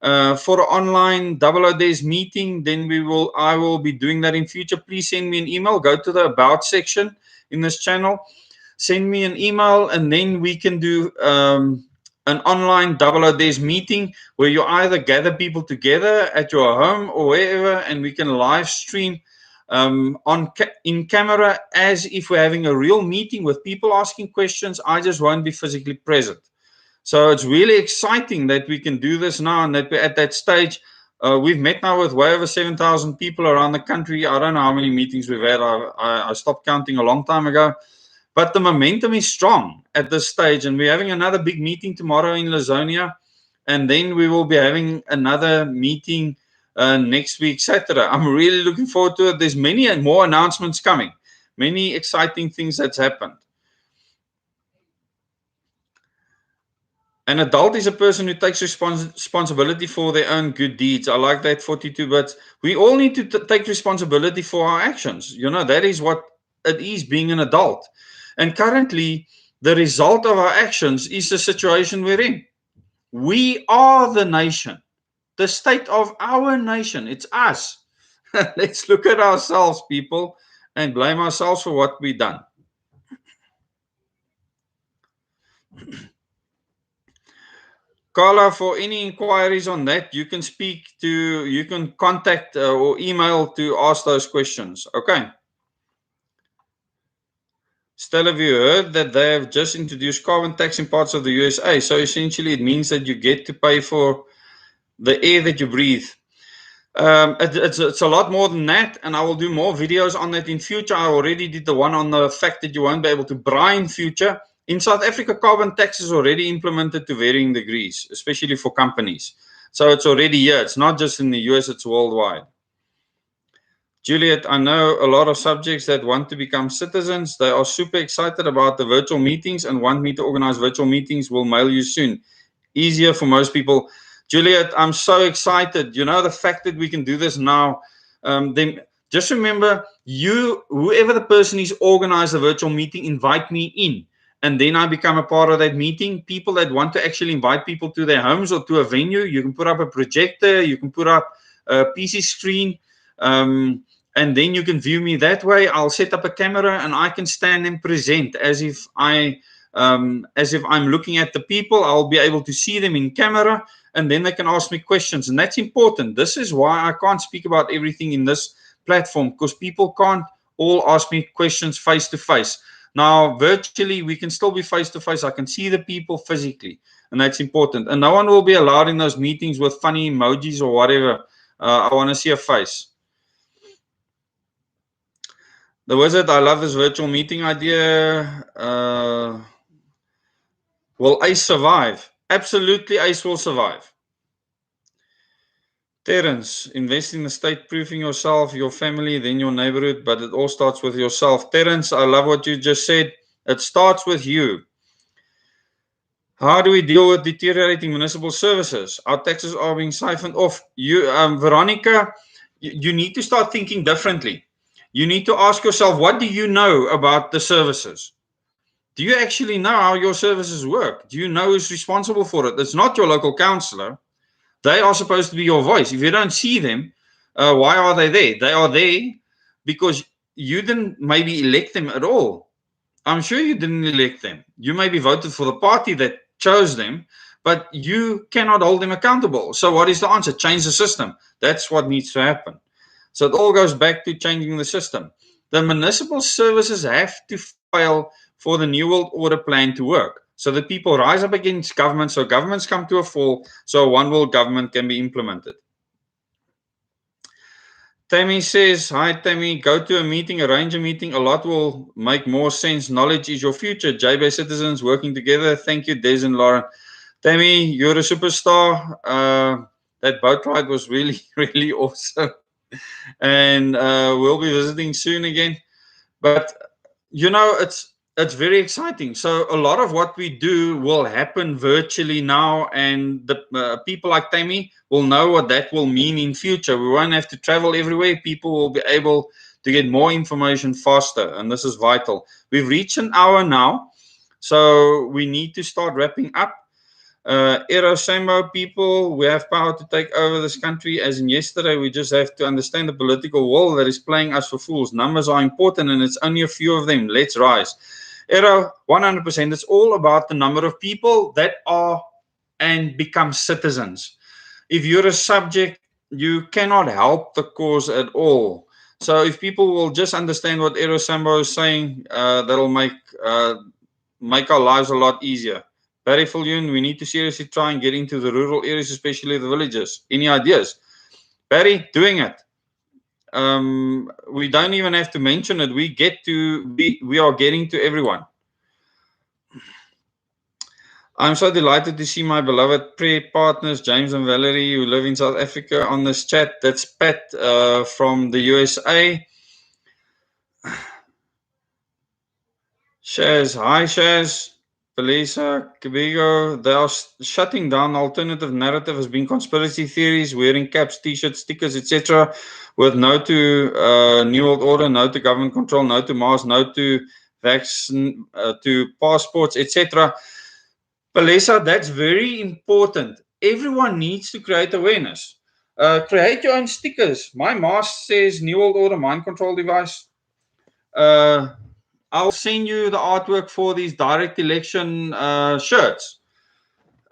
for an online Double Days meeting, then I will be doing that in future. Please send me an email. Go to the About section in this channel. Send me an email, and then we can do an online Double Days meeting where you either gather people together at your home or wherever, and we can live stream in camera as if we're having a real meeting with people asking questions. I just won't be physically present. So it's really exciting that we can do this now and that we're at that stage. We've met now with way over 7,000 people around the country. I don't know how many meetings we've had. I stopped counting a long time ago. But the momentum is strong at this stage, and we're having another big meeting tomorrow in Lazonia, and then we will be having another meeting next week, Saturday. I'm really looking forward to it. There's many more announcements coming, many exciting things that's happened. An adult is a person who takes responsibility for their own good deeds. I like that, 42 bits. We all need to take responsibility for our actions. You know, that is what it is being an adult. And currently, the result of our actions is the situation we're in. We are the nation, the state of our nation. It's us. Let's look at ourselves, people, and blame ourselves for what we've done. Carla, for any inquiries on that, you can contact or email to ask those questions. Okay. Still, have you heard that they have just introduced carbon tax in parts of the USA? So essentially, it means that you get to pay for the air that you breathe. It's a lot more than that, and I will do more videos on that in future. I already did the one on the fact that you won't be able to buy in future. In South Africa, carbon tax is already implemented to varying degrees, especially for companies. So it's already here. It's not just in the US, it's worldwide. Juliet, I know a lot of subjects that want to become citizens. They are super excited about the virtual meetings and want me to organize virtual meetings. We'll mail you soon. Easier for most people. Juliet, I'm so excited. You know, the fact that we can do this now. Then just remember, whoever the person is, organize a virtual meeting, invite me in. And then I become a part of that meeting. People that want to actually invite people to their homes or to a venue, you can put up a projector, you can put up a PC screen, and then you can view me that way. I'll set up a camera and I can stand and present as if I'm looking at the people. I'll be able to see them in camera, and then they can ask me questions. And that's important. This is why I can't speak about everything in this platform, because people can't all ask me questions face to face. Now, virtually, we can still be face to face. I can see the people physically, and that's important. And no one will be allowed in those meetings with funny emojis or whatever. I want to see a face. The Wizard, I love this virtual meeting idea. Will ACE survive? Absolutely, ACE will survive. Terence, invest in the state, proofing yourself, your family, then your neighborhood, but it all starts with yourself. Terence, I love what you just said. It starts with you. How do we deal with deteriorating municipal services? Our taxes are being siphoned off. Veronica, you need to start thinking differently. You need to ask yourself, what do you know about the services? Do you actually know how your services work? Do you know who's responsible for it? It's not your local councillor. They are supposed to be your voice. If you don't see them, why are they there? They are there because you didn't maybe elect them at all. I'm sure you didn't elect them. You maybe voted for the party that chose them, but you cannot hold them accountable. So what is the answer? Change the system. That's what needs to happen. So it all goes back to changing the system. The municipal services have to fail for the New World Order plan to work, so that people rise up against government, so governments come to a fall, so a one world government can be implemented. Tammy says, hi Tammy, go to a meeting, arrange a meeting, a lot will make more sense. Knowledge is your future. JBay citizens working together. Thank you, Des and Lauren. Tammy, you're a superstar. That boat ride was really, really awesome. And we'll be visiting soon again. But, you know, it's very exciting. So a lot of what we do will happen virtually now, and the people like Tammy will know what that will mean in future. We won't have to travel everywhere. People will be able to get more information faster, and this is vital. We've reached an hour now, so we need to start wrapping up. Sambo people, we have power to take over this country. As in yesterday, we just have to understand the political will that is playing us for fools. Numbers are important, and it's only a few of them. Let's rise. 100%. It's all about the number of people that are and become citizens. If you're a subject, you cannot help the cause at all. So if people will just understand what Sambo is saying, that'll make our lives a lot easier. Barry Fillion, we need to seriously try and get into the rural areas, especially the villages. Any ideas? Barry, doing it. We don't even have to mention it. We are getting to everyone. I'm so delighted to see my beloved prayer partners, James and Valerie, who live in South Africa, on this chat. That's Pat from the USA. Shaz, hi Shaz. Belisa, Kibigo, they are shutting down alternative narrative as being conspiracy theories, wearing caps, t-shirts, stickers, etc. with no to New World Order, no to government control, no to Mars, no to vaccine, to passports, etc. Palesa, that's very important. Everyone needs to create awareness. Create your own stickers. My mask says New World Order mind control device. Uh, I'll send you the artwork for these direct election shirts.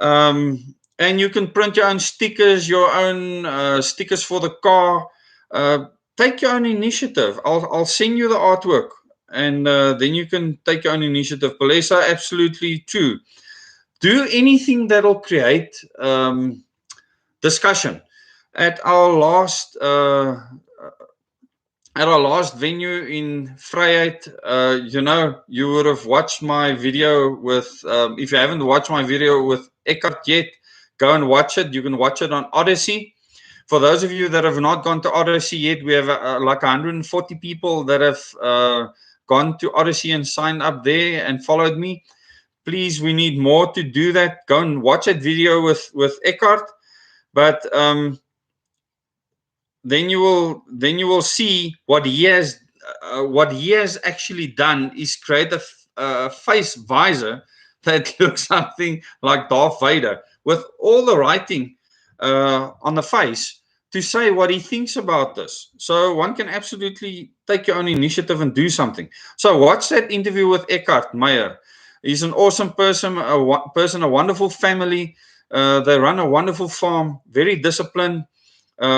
And you can print your own stickers, your own stickers for the car. Uh, take your own initiative. I'll send you the artwork, and then you can take your own initiative. Palesa, absolutely true. Do anything that'll create discussion. At our last venue in Vryheid, you would have watched my video with, if you haven't watched my video with Eckhart yet, go and watch it. You can watch it on Odyssey. For those of you that have not gone to Odyssey yet, we have like 140 people that have gone to Odyssey and signed up there and followed me. Please, we need more to do that. Go and watch that video with Eckhart. But then you will see what he has actually done is create a face visor that looks something like Darth Vader with all the writing on the face to say what he thinks about this. So one can absolutely take your own initiative and do something. So watch that interview with Eckhart Meyer. He's an awesome person, a wonderful family. They run a wonderful farm, very disciplined,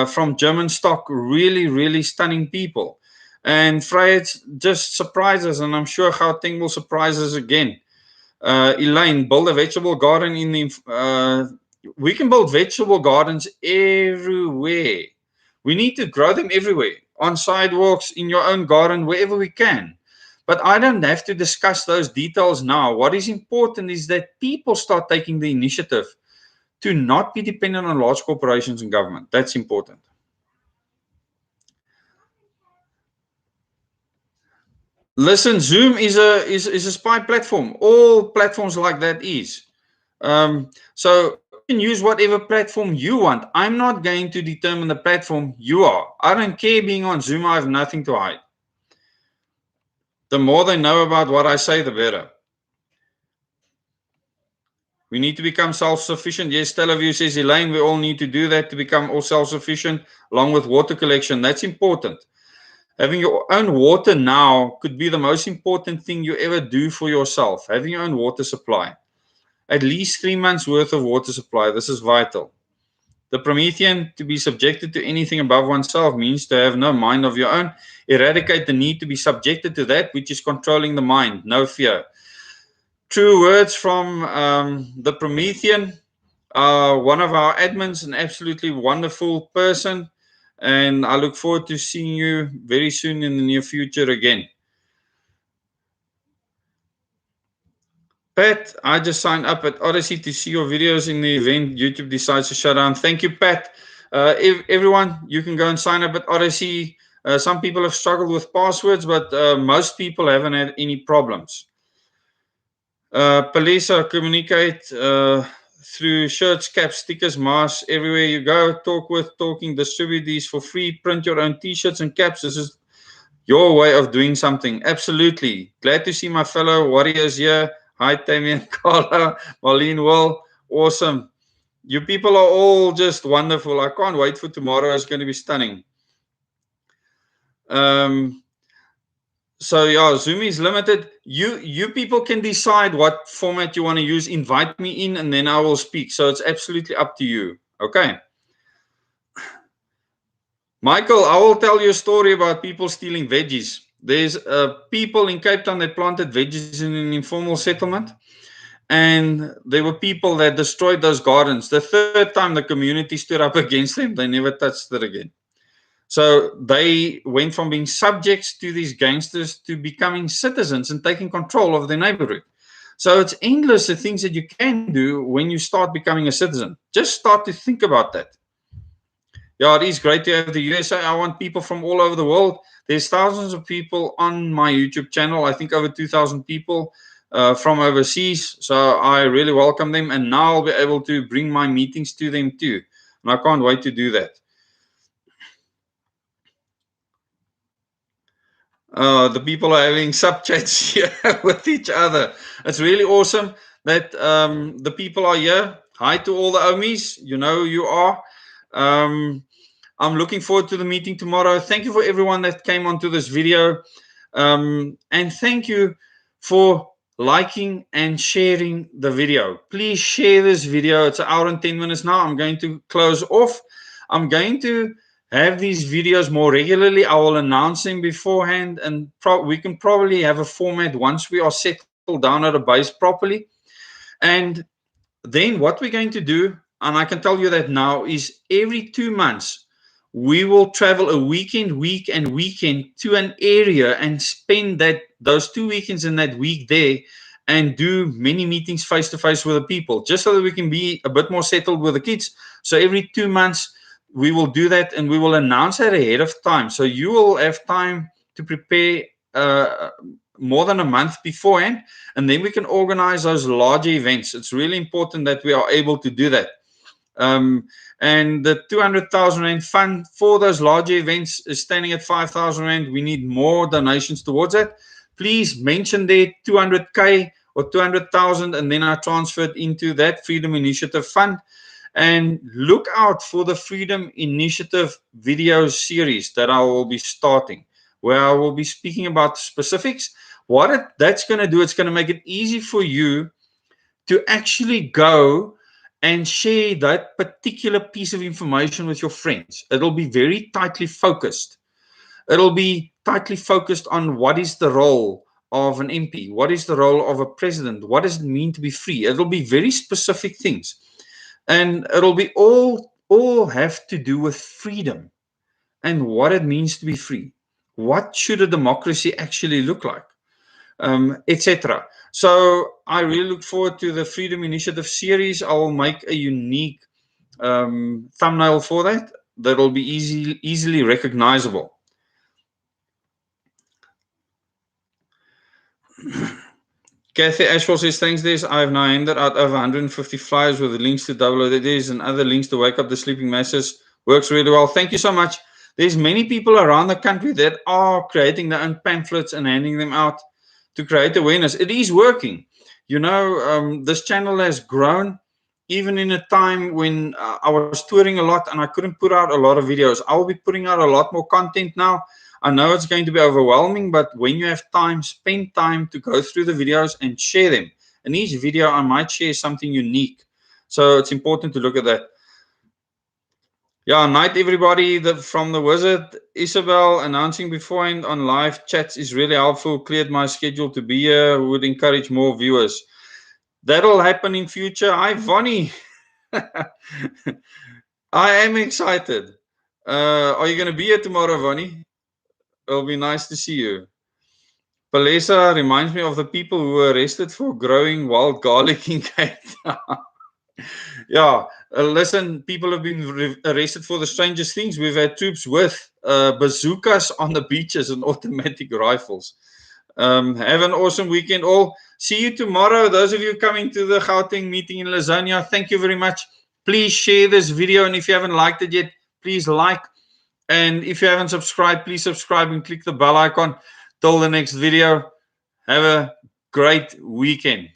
from German stock, really, really stunning people. And Vryheid just surprises, and I'm sure Gauteng will surprise us again. Elaine, build a vegetable garden in the. We can build vegetable gardens everywhere. We need to grow them everywhere, on sidewalks, in your own garden, wherever we can. But I don't have to discuss those details now. What is important is that people start taking the initiative to not be dependent on large corporations and government. That's important. Listen, Zoom is a spy platform. All platforms like that is. So you can use whatever platform you want. I'm not going to determine the platform you are. I don't care being on Zoom. I have nothing to hide. The more they know about what I say, the better. We need to become self-sufficient. Yes, Telaview says, Elaine, we all need to do that to become all self-sufficient, along with water collection. That's important. Having your own water now could be the most important thing you ever do for yourself. Having your own water supply. At least 3 months worth of water supply. This is vital. The Promethean, to be subjected to anything above oneself, means to have no mind of your own. Eradicate the need to be subjected to that which is controlling the mind. No fear. True words from the Promethean. One of our admins, an absolutely wonderful person. And I look forward to seeing you very soon in the near future again. Pat, I just signed up at Odyssey to see your videos in the event YouTube decides to shut down. Thank you, Pat. Everyone, you can go and sign up at Odyssey. Some people have struggled with passwords, but most people haven't had any problems. Palesa, communicate through shirts, caps, stickers, masks, everywhere you go. Talk with, talking, distribute these for free. Print your own t-shirts and caps. This is your way of doing something. Absolutely. Glad to see my fellow warriors here. Hi, Tammy and Carla, Marlene, Will. Awesome. You people are all just wonderful. I can't wait for tomorrow. It's going to be stunning. So yeah, Zoom is limited. You people can decide what format you want to use. Invite me in and then I will speak. So it's absolutely up to you. Okay. Michael, I will tell you a story about people stealing veggies. There's people in Cape Town that planted veggies in an informal settlement. And there were people that destroyed those gardens. The third time the community stood up against them, they never touched it again. So they went from being subjects to these gangsters to becoming citizens and taking control of their neighborhood. So it's endless the things that you can do when you start becoming a citizen. Just start to think about that. Yeah, it is great to have the USA. I want people from all over the world. There's thousands of people on my YouTube channel. I think over 2,000 people from overseas. So I really welcome them. And now I'll be able to bring my meetings to them too. And I can't wait to do that. The people are having sub chats here with each other. It's really awesome that the people are here. Hi to all the Omies. You know who you are. Um, I'm looking forward to the meeting tomorrow. Thank you for everyone that came onto this video. And thank you for liking and sharing the video. Please share this video. It's an hour and 10 minutes now. I'm going to close off. I'm going to have these videos more regularly. I will announce them beforehand, and we can probably have a format once we are settled down at a base properly. And then what we're going to do, and I can tell you that now, is every 2 months we will travel a weekend to an area and spend those 2 weekends in that week there and do many meetings face to face with the people, just so that we can be a bit more settled with the kids. So every 2 months we will do that, and we will announce that ahead of time, so you will have time to prepare more than a month beforehand, and then we can organize those larger events. It's really important that we are able to do that. And the 200,000 Rand fund for those larger events is standing at 5,000 Rand. We need more donations towards that. Please mention there 200K or 200,000, and then I transfer it into that Freedom Initiative fund. And look out for the Freedom Initiative video series that I will be starting, where I will be speaking about specifics. What that's going to do, it's going to make it easy for you to actually go and share that particular piece of information with your friends. It'll be very tightly focused. It'll be tightly focused on what is the role of an MP, what is the role of a president, what does it mean to be free. It'll be very specific things, and it'll be all have to do with freedom and what it means to be free. What should a democracy actually look like? Etc. So I really look forward to the Freedom Initiative series. I will make a unique thumbnail for that will be easily recognizable. Kathy Ashwell says, thanks, Des. I have now handed out over 150 flyers with the links to WWDs and other links to wake up the sleeping masses. Works really well. Thank you so much. There's many people around the country that are creating their own pamphlets and handing them out to create awareness. It is working. You know, this channel has grown even in a time when I was touring a lot and I couldn't put out a lot of videos. I will be putting out a lot more content now. I know it's going to be overwhelming, but when you have time, spend time to go through the videos and share them. In each video, I might share something unique. So it's important to look at that. Yeah, night everybody from the Wizard. Isabel announcing beforehand on live chats is really helpful. Cleared my schedule to be here. Would encourage more viewers. That'll happen in future. Hi, Vonnie. I am excited. Are you going to be here tomorrow, Vonnie? It'll be nice to see you. Palesa reminds me of the people who were arrested for growing wild garlic in Cape Town. Yeah, listen, people have been arrested for the strangest things. We've had troops with bazookas on the beaches and automatic rifles. Have an awesome weekend all. See you tomorrow. Those of you coming to the Gauteng meeting in Lasonia, thank you very much. Please share this video, and if you haven't liked it yet, please like. And if you haven't subscribed, please subscribe and click the bell icon. Till the next video, have a great weekend.